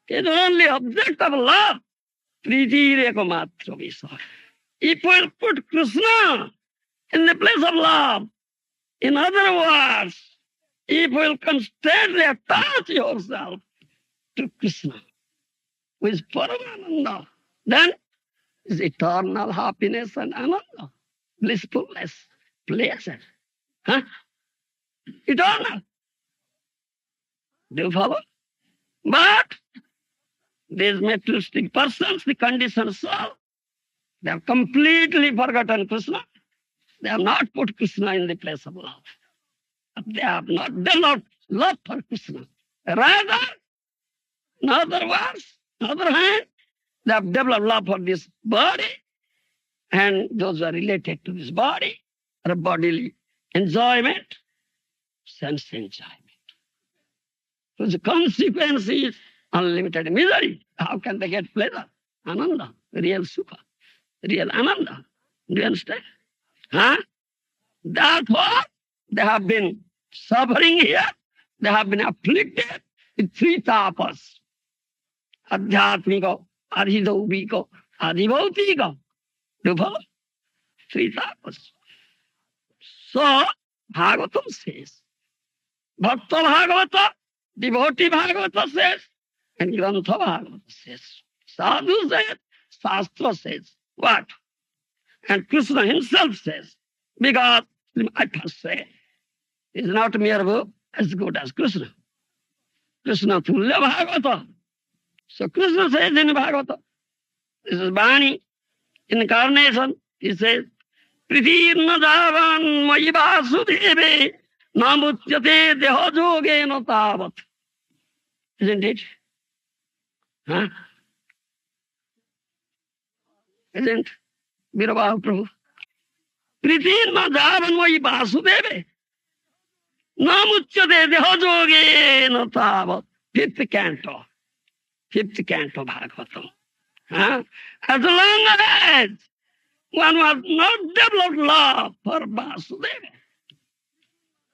It's only object of love. Priti Rekamatra Visa. If we put Krishna in the place of love, in other words, if we will constantly attach yourself to Krishna, who is Paramananda, then is eternal happiness and ananda, blissfulness, pleasure. Huh? Eternal. Do you follow? But these materialistic persons, the conditioned soul, they have completely forgotten Krishna. They have not put Krishna in the place of love. They have not developed love for Krishna. Rather, in other words, in other hand, they have developed love for this body, and those are related to this body are bodily enjoyment, sense enjoyment. So the consequence is unlimited misery. How can they get pleasure? Ananda, real sukha, real ananda. Do you understand? Huh? Therefore, they have been suffering here. They have been afflicted with three tapas. Adhyatmika, adhidaubika, adhibautika. Do you follow? Three tapas. So, Bhagavatam says, Bhakta Bhagavata, devotee Bhagavata says, and Grantha Bhagavata says. Sadhu says, Shastra says. What? And Krishna himself says, because I first say, is not mere book as good as Krishna. Krishna Tulya Bhagavata. So Krishna says in Bhagavata, this is Bani, incarnation, he says, Pritirna Javan Mayi Vasudeve Namutyate Dehojoge no Tavat. Isn't it? Huh? Isn't Virabahu Prabhu? Pritirna Javan Mayi Vasudeve Namutyate Dehojoge no Tavat. Fifth canto Bhagavatam. Huh? As long as one was not developed love for Vasudeva.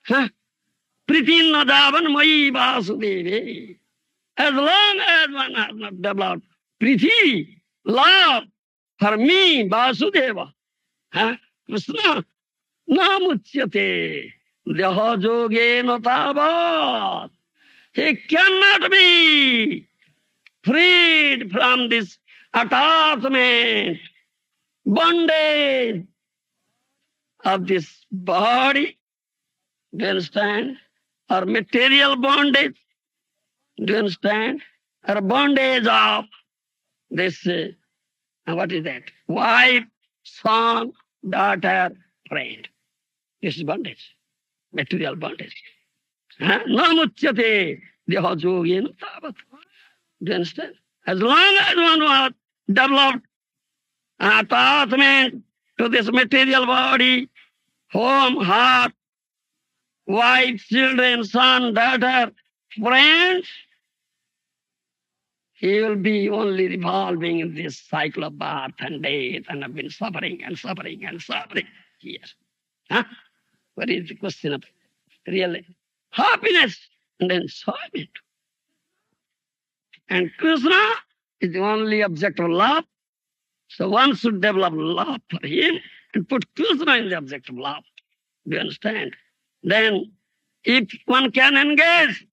Huh? Pritinna Javan Mayi Vasudeva. As long as one has not developed priti, love for me, Vasudeva, huh? Krishna, namuchyate, dehajogena tavat. He cannot be freed from this attachment, bondage of this body. Do you understand? Or material bondage. Do you understand? Or bondage of this, what is that? Wife, son, daughter, friend. This is bondage, material bondage. Namuchyate dehajogena tavat. Do you understand? As long as one was developed attachment to this material body, home, heart, wife, children, son, daughter, friends, he will be only revolving in this cycle of birth and death and have been suffering and suffering and suffering here. Huh? What is the question of really happiness and enjoyment? And Krishna is the only object of love. So one should develop love for him and put Krishna in the object of love. Do you understand? Then if one can engage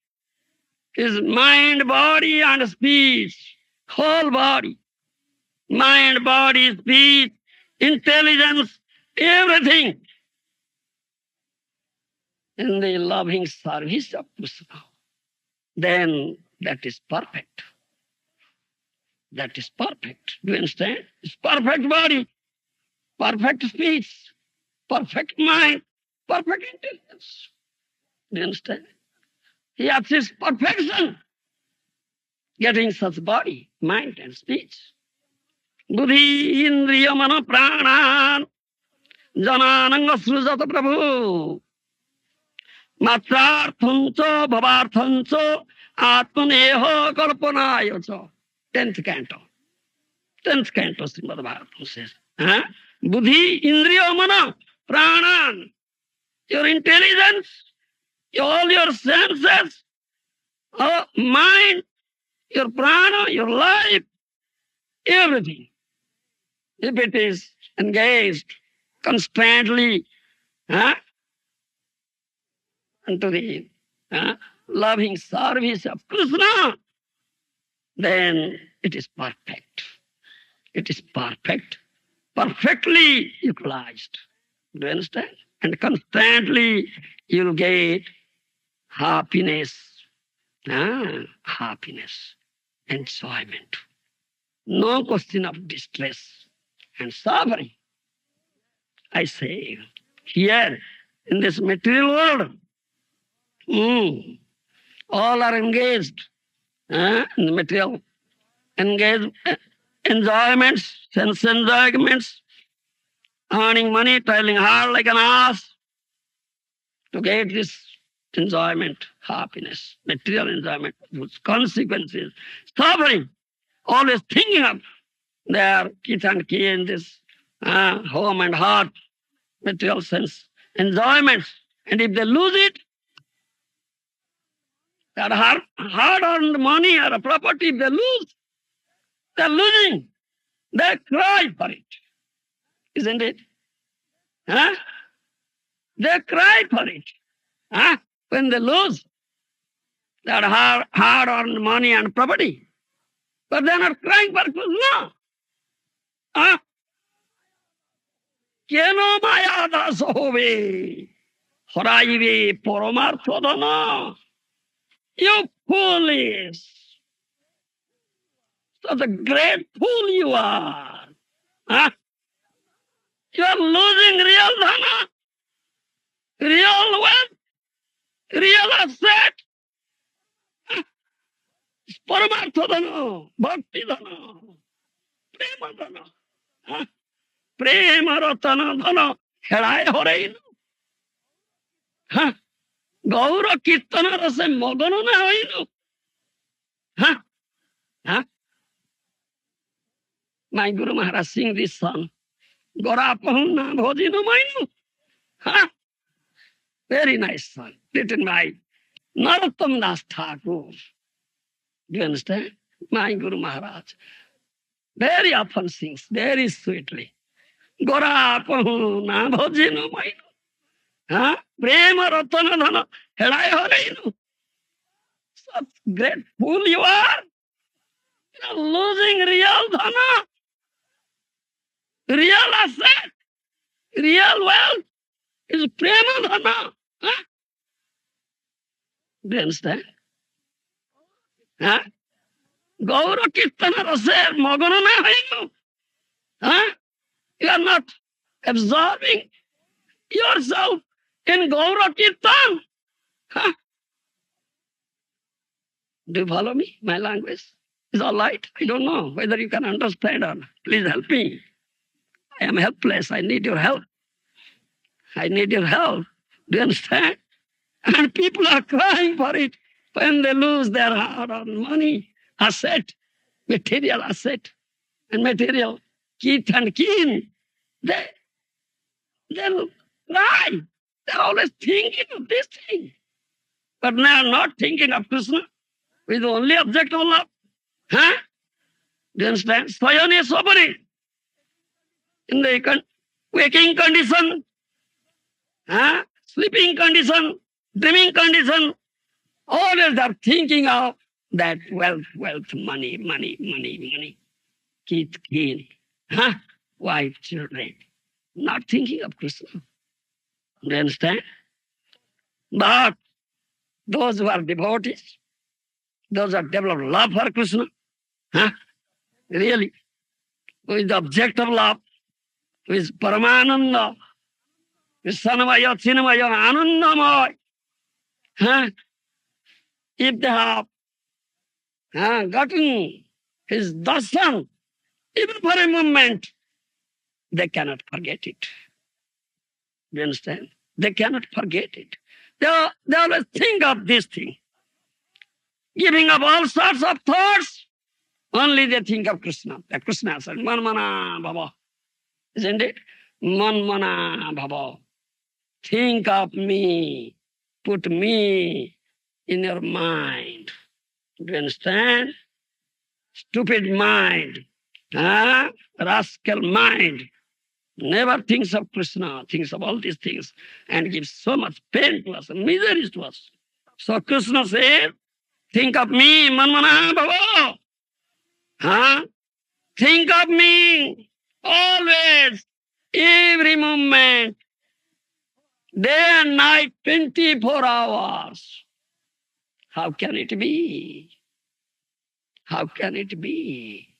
his mind, body, and speech, whole body, mind, body, speech, intelligence, everything, in the loving service of Krishna, then that is perfect. That is perfect. Do you understand? It's perfect body, perfect speech, perfect mind, perfect intelligence. Do you understand? He achieves perfection getting such body, mind and speech. Buddhi, Indriya, Mano, Prana, Janananga Srujata Prabhu. Matrarthancha, Bhavarthancha, Atmaneha Kalpanayacha. 10th canto. 10th canto, Srimad Bhagavatam says. Huh? Buddhi, Indriya, Mana, Pranan. Your intelligence, all your senses, mind, your prana, your life, everything. If it is engaged constantly into the loving service of Krishna, then it is perfect. It is perfect, perfectly utilized. Do you understand? And constantly you'll get happiness, happiness, enjoyment. No question of distress and suffering. I say, here in this material world, all are engaged in the material enjoyments, sense enjoyments, earning money, toiling hard like an ass to get this enjoyment, happiness, material enjoyment, whose consequences, suffering, always thinking of their kith and kin, this home and heart, material sense enjoyments. And if they lose it, that hard-earned money or a property, if they lose, they're losing. They cry for it, isn't it? Huh? They cry for it. Huh? When they lose that hard-earned money and property. But they're not crying for Krishna. Huh? Keno maya das hobe, horaive paramartha dana. You foolish. Such a great fool you are. Huh? You are losing real dhana, real wealth, real asset. Paramartha dhana, bhakti dhana, prema dhana. Prema ratana dhana, herai horeinu. Gaura kirtana rase mogano na hoinu. My Guru Maharaj sing this song. Gora pahunna bhojino mainu. Very nice song, written by Narottam Das Thakur. Do you understand? My Guru Maharaj very often sings, very sweetly. Gora pahunna bhojino mainu. Prema ratana dhana herai horeinu. Such great fool you are. You are losing real dhana, real asset, real wealth is prema dhana. Do you understand? Gaura kirtana rase mogana na hoinu. You are not absorbing yourself in Gaura Kirtan. Do you follow me? My language is all right. I don't know whether you can understand or not. Please help me. I am helpless. I need your help. I need your help. Do you understand? And people are crying for it when they lose their hard-earned money, asset, material asset, and material kith and kin. They'll cry. They're always thinking of this thing. But they are not thinking of Krishna with the only object of love. Do you understand? Swayane Swapane. In the waking condition, sleeping condition, dreaming condition, always they are thinking of that wealth, money, kith, kin, wife, children. Not thinking of Krishna. Do you understand? But those who are devotees, those who have developed love for Krishna, really, who is the object of love, who is Paramananda, who is Sanamaya, Chinamaya, Anandamaya. If they have gotten his darshan, even for a moment, they cannot forget it. Do you understand? They cannot forget it. They always think of this thing. Giving up all sorts of thoughts, only they think of Krishna. The Krishna said, Manmana Bhava. Isn't it? Manmana Bhava. Think of me. Put me in your mind. Do you understand? Stupid mind. Rascal mind. Never thinks of Krishna, thinks of all these things, and gives so much pain to us and miseries to us. So Krishna said, think of me, Manmana Bhava. Think of me always, every moment, day and night, 24 hours. How can it be? How can it be?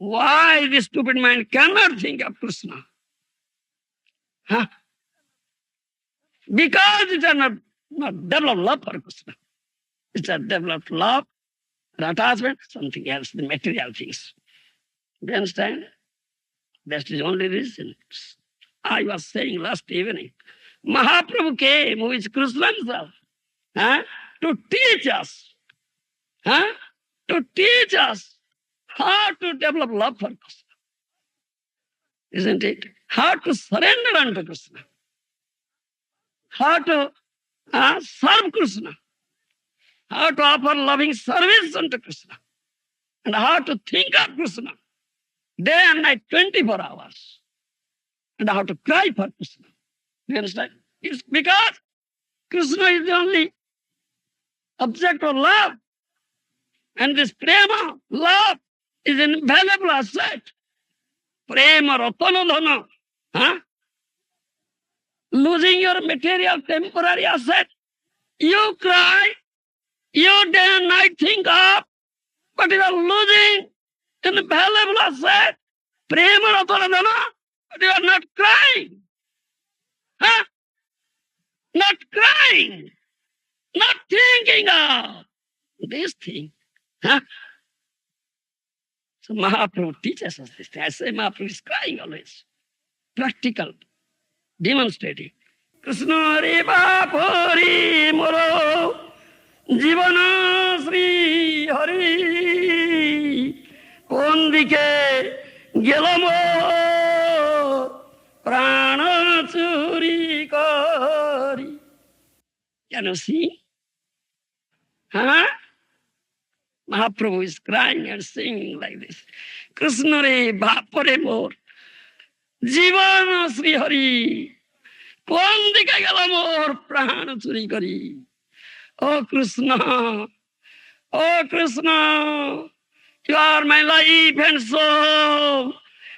Why this stupid mind cannot think of Krishna? Because it has not developed love for Krishna. It has developed love, attachment, something else, the material things. Do you understand? That is the only reason. I was saying last evening, Mahaprabhu came, who is Krishna himself, to teach us, to teach us how to develop love for Krishna. Isn't it? How to surrender unto Krishna. How to serve Krishna. How to offer loving service unto Krishna. And how to think of Krishna day and night, 24 hours. And how to cry for Krishna. You understand? It's because Krishna is the only object of love. And this prema, love, is an invaluable asset. Prema ratana dhana. Losing your material temporary asset, you cry, you day and night think of, but you are losing an invaluable asset. Prema ratana dhana, but you are not crying. Not crying, not thinking of this thing. So Mahaprabhu teaches us this thing. I say Mahaprabhu is crying always. Practical, demonstrating. Krishna re bapuri moro jivana Sri Hari kondike gelamo prana churi kari. Can you see? Mahaprabhu is crying and singing like this. Krishna re bapure mor jivana Sri Hari kondike gelamo prana churi kari. Oh Krishna, you are my life and soul.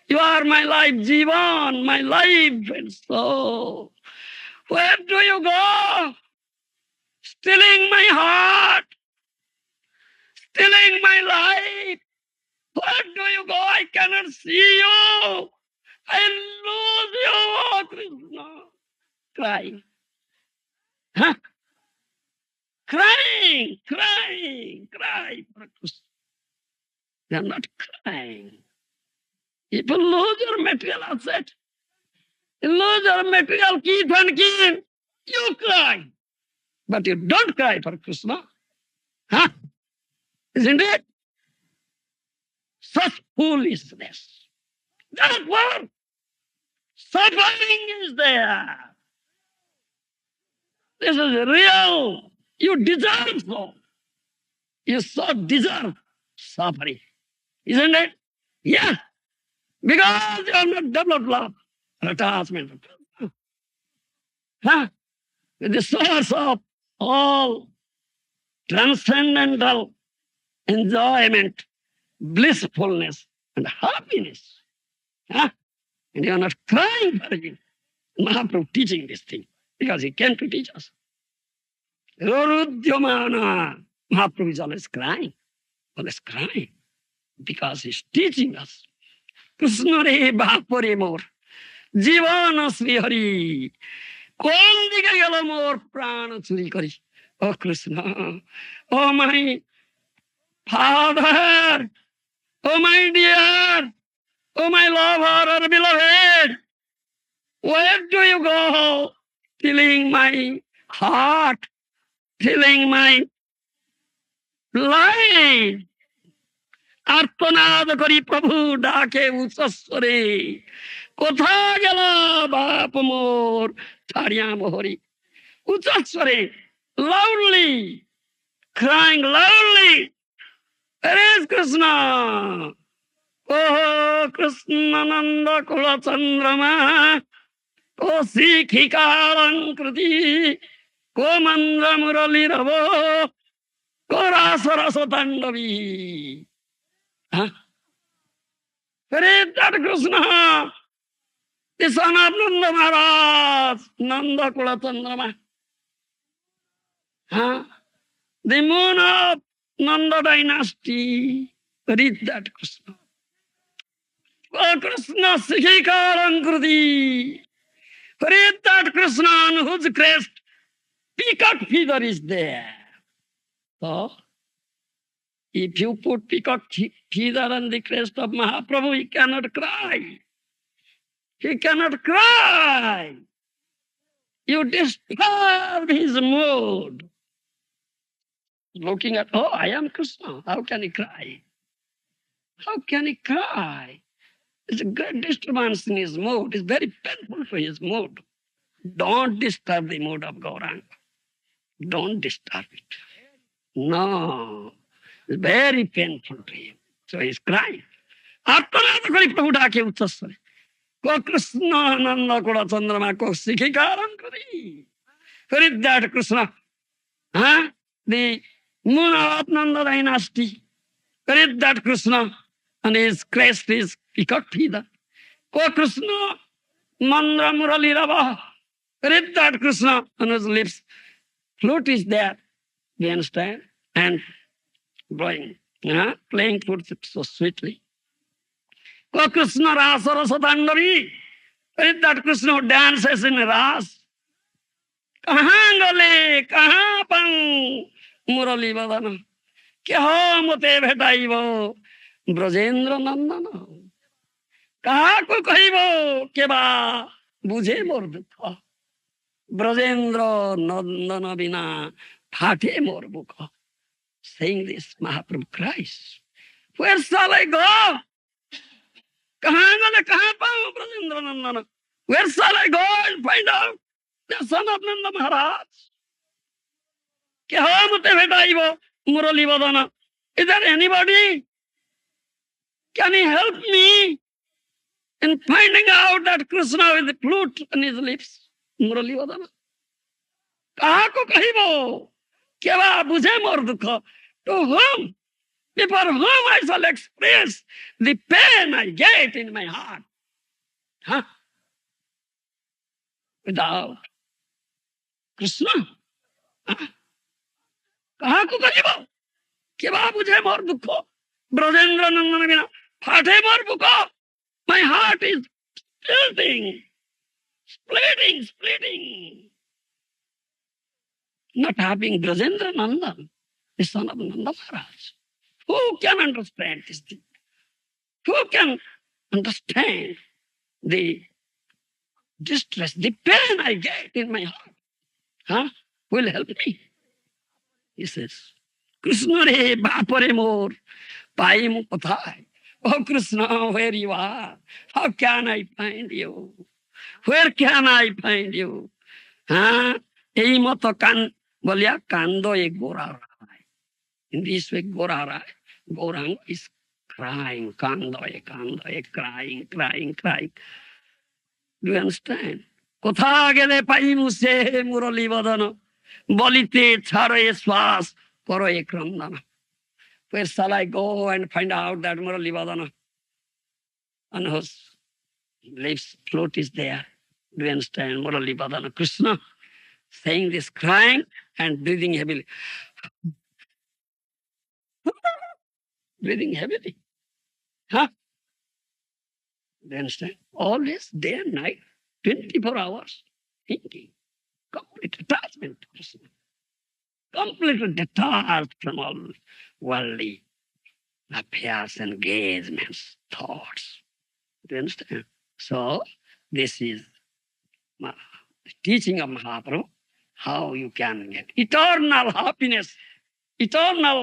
You are my life, Jivan, my life and soul. Where do you go? Stealing my heart, stealing my life. Where do you go? I cannot see you. I lose you, oh Krishna. Crying. Crying for Krishna. They are not crying. If you lose your material asset, you lose your material kith and kin, you cry. But you don't cry for Krishna. Isn't it? Such foolishness. Therefore, suffering is there. This is real. You deserve so. You so deserve suffering. Isn't it? Yeah. Because you have not developed love, attachment. The source of all transcendental enjoyment, blissfulness, and happiness. And you are not crying for it. Mahaprabhu teaching this thing because he came to teach us. Rorudyamana. Mahaprabhu is always crying because he's teaching us. Krishna re bapure mor jivana Sri Hari kondike gelo mor prana churi kari. Oh Krishna, oh my Father, oh my dear, oh my lover or beloved, where do you go? Filling my heart, filling my life. আর্তনাদ করি প্রভু ডাকে উচ্চস্বরে, কোথা গেল বাপ মোর ছাড়িয়া মোহরি। উচ্চস্বরে, loudly, crying loudly, where is Krishna? Oh Krishnananda Kula Chandrama, oh Sikhikalankriti, ko Mandra Murali Ravo, ko Rasa Rasa Tandavi. Huh? Where is that Krishna? The son of Nanda Maharaj, Nanda Kula Chandrama. Huh? The moon of Nanda dynasty. Where is that Krishna? Oh Krishna Sikhikalankriti. Where is that Krishna on whose crest peacock feather is there? So, if you put peacock feather on the crest of Mahaprabhu, he cannot cry. He cannot cry. You disturb his mood. Looking at, oh, I am Krishna. How can he cry? How can he cry? It's a great disturbance in his mood. It's very painful for his mood. Don't disturb the mood of Gauranga. Don't disturb it. No. It's very painful to him. So he's crying. আর্তনাদ করি প্রভু ডাকে উচ্চস্বরে, কো কৃষ্ণ নন্দ কুড়া চন্দ্রমা কো শিখিকারণ করি। Where is that Krishna? Huh? The moon of Nanda dynasty. Where is that Krishna? And his crest is peacock feather. Ko Krishna Mandra Murali Rava. Where is that Krishna? On his lips flute is there. You understand? And blowing, playing flute so sweetly. Ko Krishna Rasa Rasa Tandavi. Where is that Krishna who dances in Ras? Kahan gale, kahan pang Murali Vadana. Keho mote bhetaibo Brajendra Nandana. কাহাকু কহিব কেবা বুঝে মোর দুঃখ, ব্রজেন্দ্র নন্দন বিনা ফাটে মোর বুক। Saying this, Mahaprabhu cries, where shall I go? কাহা গেলে কাহা পাও ব্রজেন্দ্র নন্দন? Where shall I go and find out the son of Nanda Maharaj? কেহ মতে ভেটাইব মুরলী বদন? Is there anybody? Can he help me in finding out that Krishna with the flute on his lips? Murali Vadana. Kahako kahibo? Keva bujhe mor dukha? To whom? Before whom I shall express the pain I get in my heart? Huh? Without Krishna? Huh? Kahako kahibo? Keva bujhe mor dukha? Brajendra Nandana bina phate mor bukha. My heart is splitting. Not having Brajendra Nandan, the son of Nanda Maharaj. Who can understand this thing? Who can understand the distress, the pain I get in my heart? Huh? Will help me? He says, Krishna re bapare mor, paimu kothai. Oh Krishna, where you are? How can I find you? Where can I find you? Huh? এই মতো কান বলিয়া কান্দ এ গোরারায়। In this way, Gauranga is crying, kandoye, crying. Do you understand? কোথা গেলে পাইমু সে মুরলী বদন, বলিতে ছাড়ো এ শ্বাস করো এ ক্রন্দন। Where shall I go and find out that Murali Vadana? On whose lips flute is there. Do you understand? Murali Vadana. Krishna saying this, crying and breathing heavily. Breathing heavily. Huh? Do you understand? Always day and night, 24 hours, thinking. Complete attachment to Krishna. completely detached from all worldly affairs, engagements, thoughts. Do you understand? So this is the teaching of Mahaprabhu, how you can get eternal happiness, eternal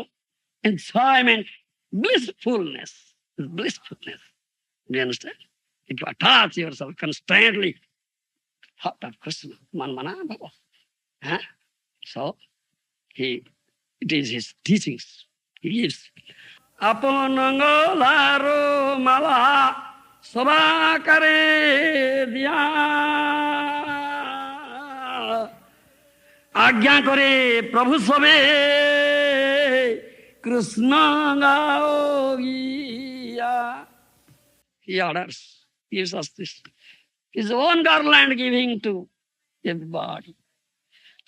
enjoyment, blissfulness. Blissfulness. Do you understand? If you attach yourself constantly, heart of Krishna, manmana bhava. Huh? So it is his teachings. He gives. Aponangolaro mala sabakare diya आज्ञा करे प्रभु सबे Krishna गाओगिया. He orders, gives us this. His own garland giving to everybody.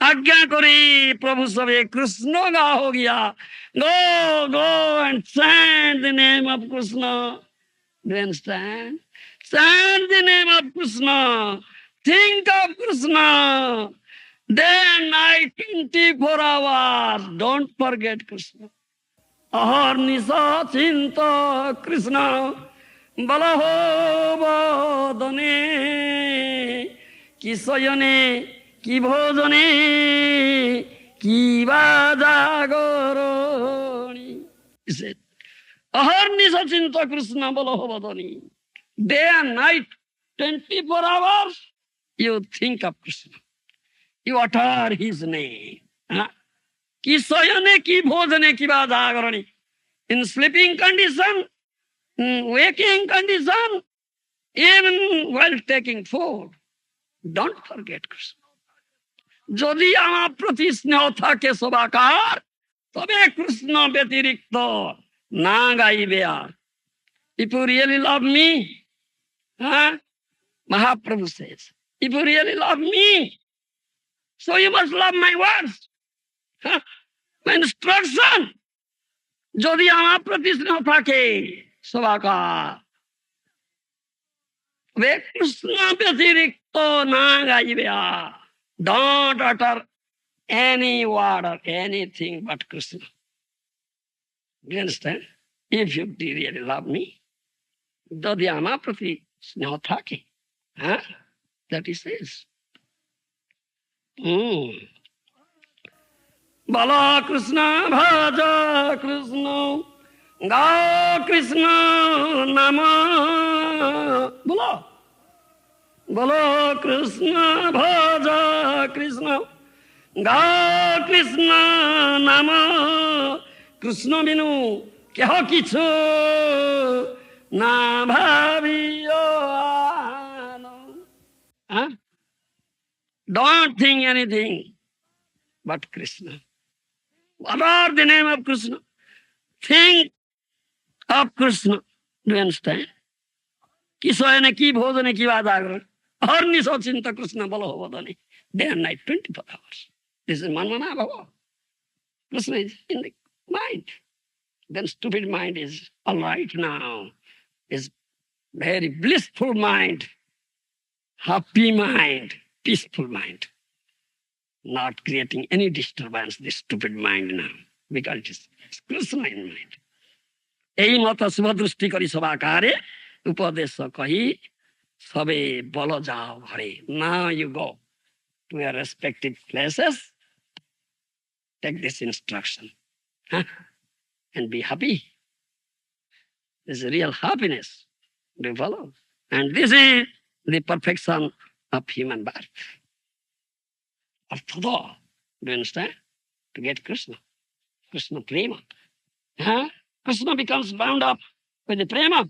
आज्ञा करे प्रभु सबे Krishna गाओगिया. Go, go and chant the name of Krishna. Do you understand? Chant the name of Krishna. Think of Krishna. Day and night, 24 hours. Don't forget Krishna. Aharnisa chinta Krishna. Balaho bodane. Ki soyane, ki bhojane, ki vajagoroni. He said, Aharnisa chinta Krishna balaho bodane. Day and night, 24 hours, you think of Krishna. You utter his name. Ki soyane, ki bhojane, ki vajagorani. In sleeping condition, waking condition, even while taking food, don't forget Krishna. যদি আমার প্রতি স্নেহ থাকে সবাকার, তবে কৃষ্ণ ব্যতিরিক্ত না গাইবে আর. If you really love me, Mahaprabhu says, if you really love me, so you must love my words, my instruction. যদি আমার প্রতি স্নেহ থাকে সবাকার, তবে কৃষ্ণ ব্যতিরিক্ত না গাইবে আর. Don't utter any word or anything but Krishna. Do you understand? If you really love me, যদি আমার প্রতি স্নেহ থাকে, that he says. বলো কৃষ্ণ ভজ কৃষ্ণ গাও কৃষ্ণ নাম. বলো বলো কৃষ্ণ ভজ কৃষ্ণ গাও কৃষ্ণ নাম. কৃষ্ণ বিনু কেহ কিছু না ভাবিও. Don't think anything but Krishna. Utter the name of Krishna. Think of Krishna. Do you understand? Ki soyane, ki bhojane, ki vajagorani. Aharnisa chinta Krishna balaho bodane. Day and night, 24 hours. This is manmana bhava. Krishna is in the mind. Then stupid mind is all right now. Is very blissful mind, happy mind, peaceful mind. Not creating any disturbance, this stupid mind now, because it is Krishna in mind. এই মত শুভদৃষ্টি করি সবাকারে উপদেশ কহি সবে বল যাও ঘরে. Now you go to your respective places, take this instruction, and be happy. This is real happiness. Do you follow? And this is the perfection of human birth. Arthada. Do you understand? To get Krishna. Krishna prema. Krishna becomes bound up with the prema.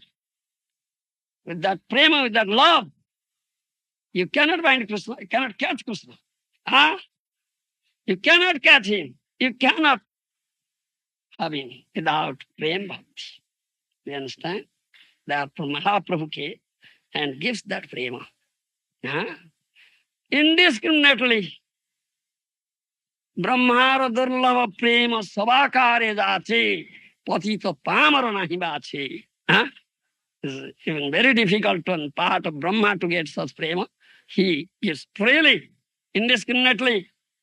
With that prema, with that love. You cannot find Krishna. You cannot catch Krishna. You cannot catch him. You cannot have him without prema bhakti. Do you understand? Therefore Mahaprabhu came and gives that prema. Indiscriminately. ব্রহ্মার দুর্লভ প্রেম সবাকারে যাচ্ছে, পতিত পামর নাহি বাছে. It's even very difficult on part of Brahma to get such prema. He gives freely, indiscriminately,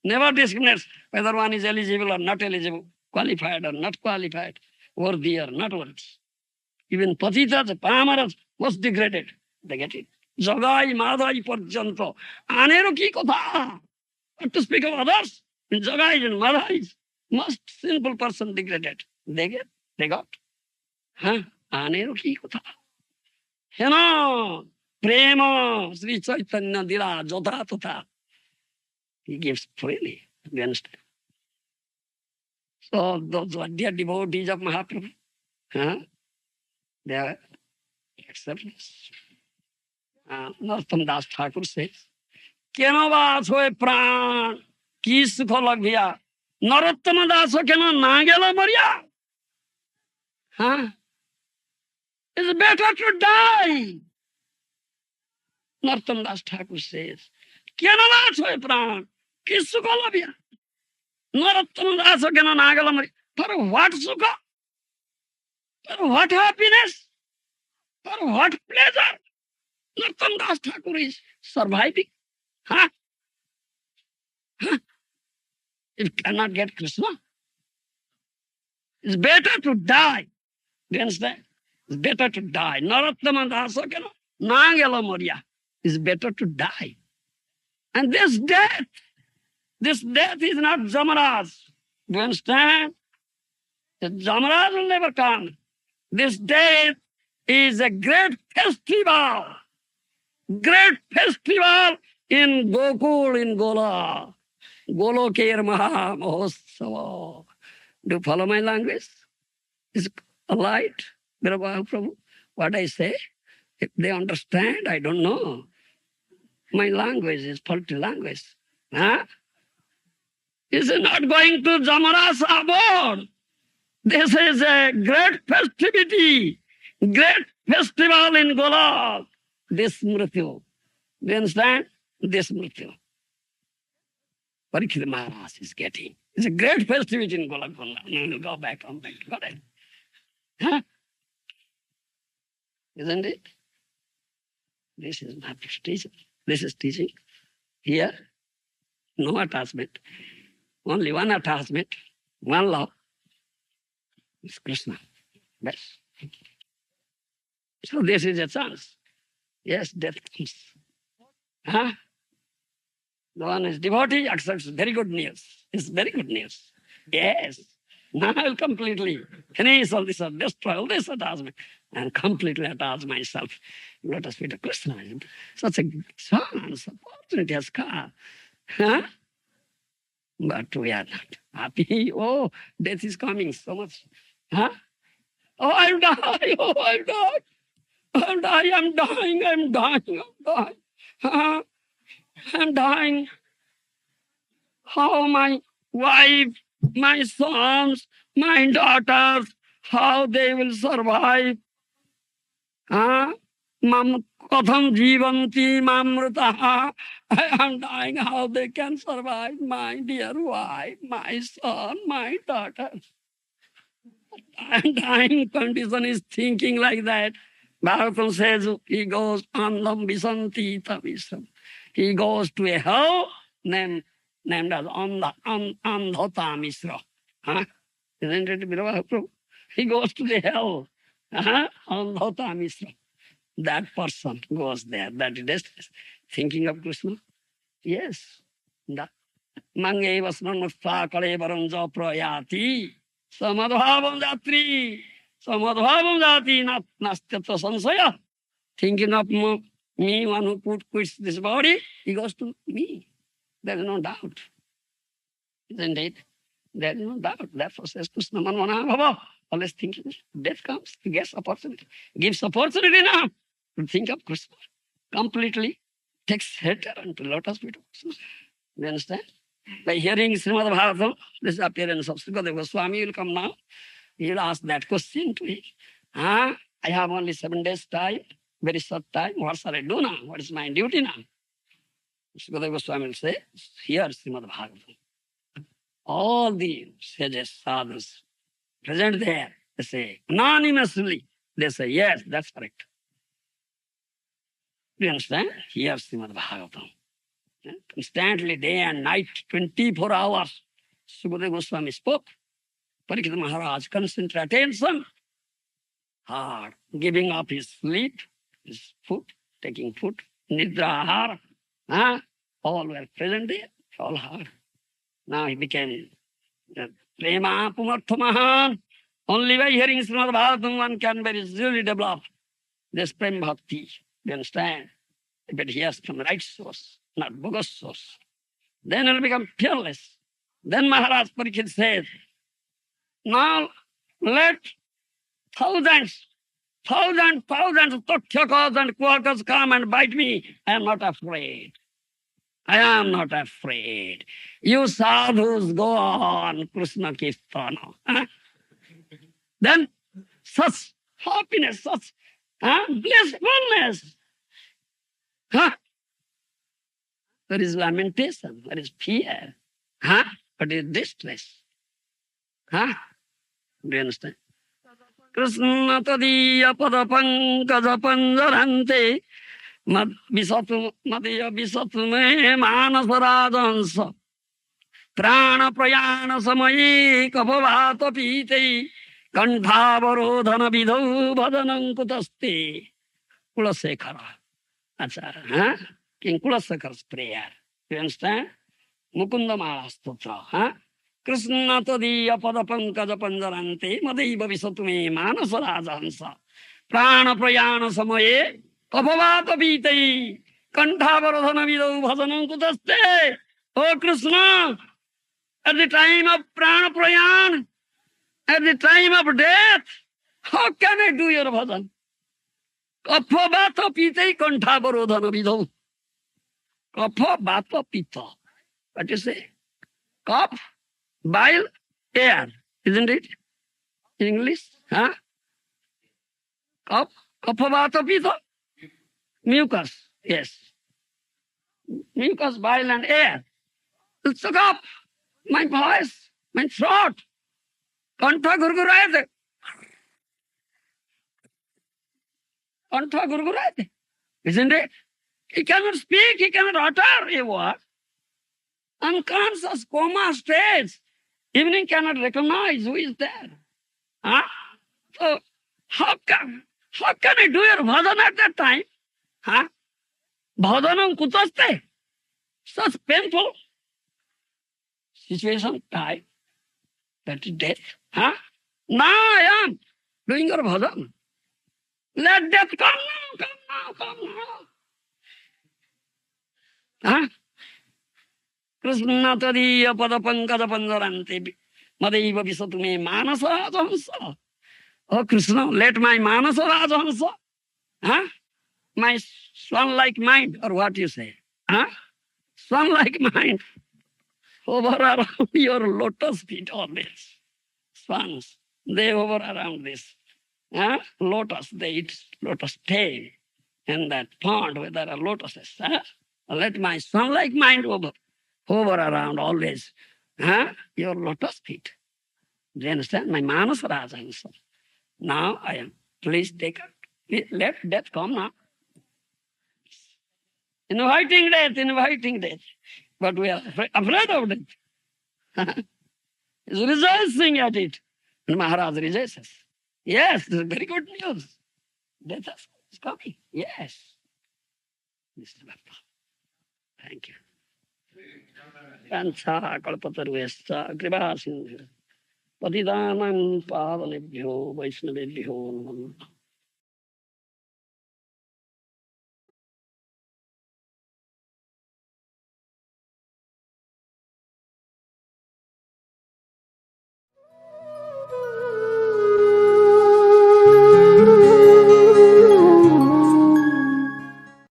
never discriminates whether one is eligible or not eligible, qualified or not qualified, worthy or not worthy. Even patitas, pamaras, most degraded, they get it. Jagai madai parjanto. Anero ki kotha. Not to speak of others. In Jagai and madai, most sinful person degraded. They got. Huh? Anero ki kotha. Hena, prema, Sri Chaitanya dila, jotha totha. He gives freely. You understand? So those who are dear devotees of Mahaprabhu, huh? They are accepting this. Narottam Das Thakur says, কেন বা আছো প্রাণ কি সুখ লভিয়া নরোত্তম দাস কেন না গেল মরিয়া? Huh? It's better to die. Narottam Das Thakur says, কেন বা আছো প্রাণ কি সুখ লভিয়া নরোত্তম দাস কেন না গেল মরিয়া? For what sukha? For what happiness? For what pleasure? Narottam Das Thakur is surviving. Huh? Huh? It cannot get Krishna. It's better to die. Do you understand? It's better to die. Narottama Dasa keno nagelo Moria. It's better to die. And this death is not Jamaraj. Do you understand? The Jamaraj will never come. This death is a great festival. Great festival in Gokul, in Gola. Golokir Maha Mahotsava. Do you follow my language? Is it light? Prabhu, what I say? If they understand, I don't know. My language is faulty language. Huh? Is not going to Jamaras abode. This is a great festivity, great festival in Golok. This Mrityu. Do you understand? This Mrityu. Parikshit Maharaj is getting. It's a great festivity in Golok. Go back, come back. Got it? Huh? Isn't it? This is not teaching. This is teaching. Here, no attachment. Only one attachment, one love. It's Krishna. Best. So this is a chance. Yes, death comes. Huh? The one is devotee accepts very good news. It's very good news. Yes. Now I'll completely finish all this, destroy all this attachment, and completely attach myself. Let us be to Krishna. Such a chance, opportunity has come. Huh? But we are not happy. Oh, death is coming so much. Huh? Oh, I'll die. Oh, I'll die. I'll die. I'm dying. I'm dying. I'm dying. Huh? I'm dying. How my wife, my sons, my daughters, how they will survive? Huh? Mam katham jivanti mamritaha. I am dying. How they can survive? My dear wife, my son, my daughters. I'm dying. Condition is thinking like that. Bhagavatam says he goes andam visanti tamisam. He goes to a hell named as Andhata Misra. Huh? Isn't it, Bhagavatam? He goes to the hell. Andhata Misra. That person goes there. That is thinking of Krishna. Yes. Mangeva snanutva kalevaram japrayati. Samadbhavam jatri. Samadbhavam jati nastyatra sansaya. Thinking of me, one who quits this body, he goes to me. There is no doubt. Isn't it? There is no doubt. Therefore says Krishna Manmana Bhava. Always thinking, death comes, he gets opportunity. Gives opportunity now to think of Krishna. Completely takes shelter unto lotus feet of Krishna. You understand? By hearing Srimad Bhagavatam, this appearance of Sukadeva Goswami will come now. He will ask that question to him. I have only 7 days time, very short time. What shall I do now? What is my duty now? Sukadeva Goswami will say, here Srimad Bhagavatam. All the sages, sadhus present there, they say, anonymously, they say, yes, that's correct. Do you understand? Here Srimad Bhagavatam. Constantly, day and night, 24 hours. Sukadeva Goswami spoke. Parikshit Maharaj, constant attention, hard, giving up his sleep, his food, taking food, nidra, ahara, all were present there, all hard. Now he became Prema Pumartha Mahan. Only by hearing Srimad Bhagavatam one can very easily develop this Prem Bhakti. You understand? But he has from right source, not bogus source. Then it will become fearless. Then Maharaj Parikshit says, now let thousands of Tathyakas and Quarkas come and bite me. I am not afraid. I am not afraid. You sadhus go on Krishna Kirtana. Then such happiness, such blissfulness. There is lamentation, there is fear. What is distress? Do you understand? Krishna tadiya pada pankaja panjarante mad visatu madiya visatu me manasarajansa prana prayana samaye kapavata pite kantavarodhana vidau bhajanam kutaste. Kulasekhara. Achara. King Kulasekhar's prayer. You understand? Mukunda Mahastotra. Krishna tadiya pada pankaja panjarante madaiva visatu me manasarajansa prana prayana samaye kapavata pite kantavarodhana vidau bhajanam kutaste. Oh Krishna, at the time of prana prayan, at the time of death, how can I do your bhajan? Kapha bata pite kantavarodhana vidau. Kapha bata pita. What you say? Kaph, bile, air, isn't it? In English? Kapha bata pita. Mucus, yes. Mucus, bile and air. It's a kaph. My voice, my throat. Kantha gurgurayate. Kantha gurgurayate. Isn't it? He cannot speak, he cannot utter a word. Unconscious coma stage. Evening cannot recognize who is there. So how can I do your bhajan at that time? Bhajanam kutaste. Such painful situation time. That is death. Now I am doing your bhajan. Let death come now. Krishna tadiya pada pankaja panjarante madaiva visatu me manasa rajansa. Oh Krishna, let my manasa rajansa, my swan-like mind, or what you say, swan-like mind, hover around your lotus feet always. Swans, they hover around this lotus, they eat lotus tail in that pond where there are lotuses. Let my swan-like mind hover around always your lotus feet. Do you understand? My manasa rajansa. Now I am. Please take it. Let death come now. Inviting death. But we are afraid of death. He's rejoicing at it. And Maharaj rejoices. Yes, this is very good news. Death is coming. Yes. Mr. Bappa. Thank you. Kancha kalpatarvescha kripa sindhu patidanam pavanebhyo vaishnavebhyo namaha.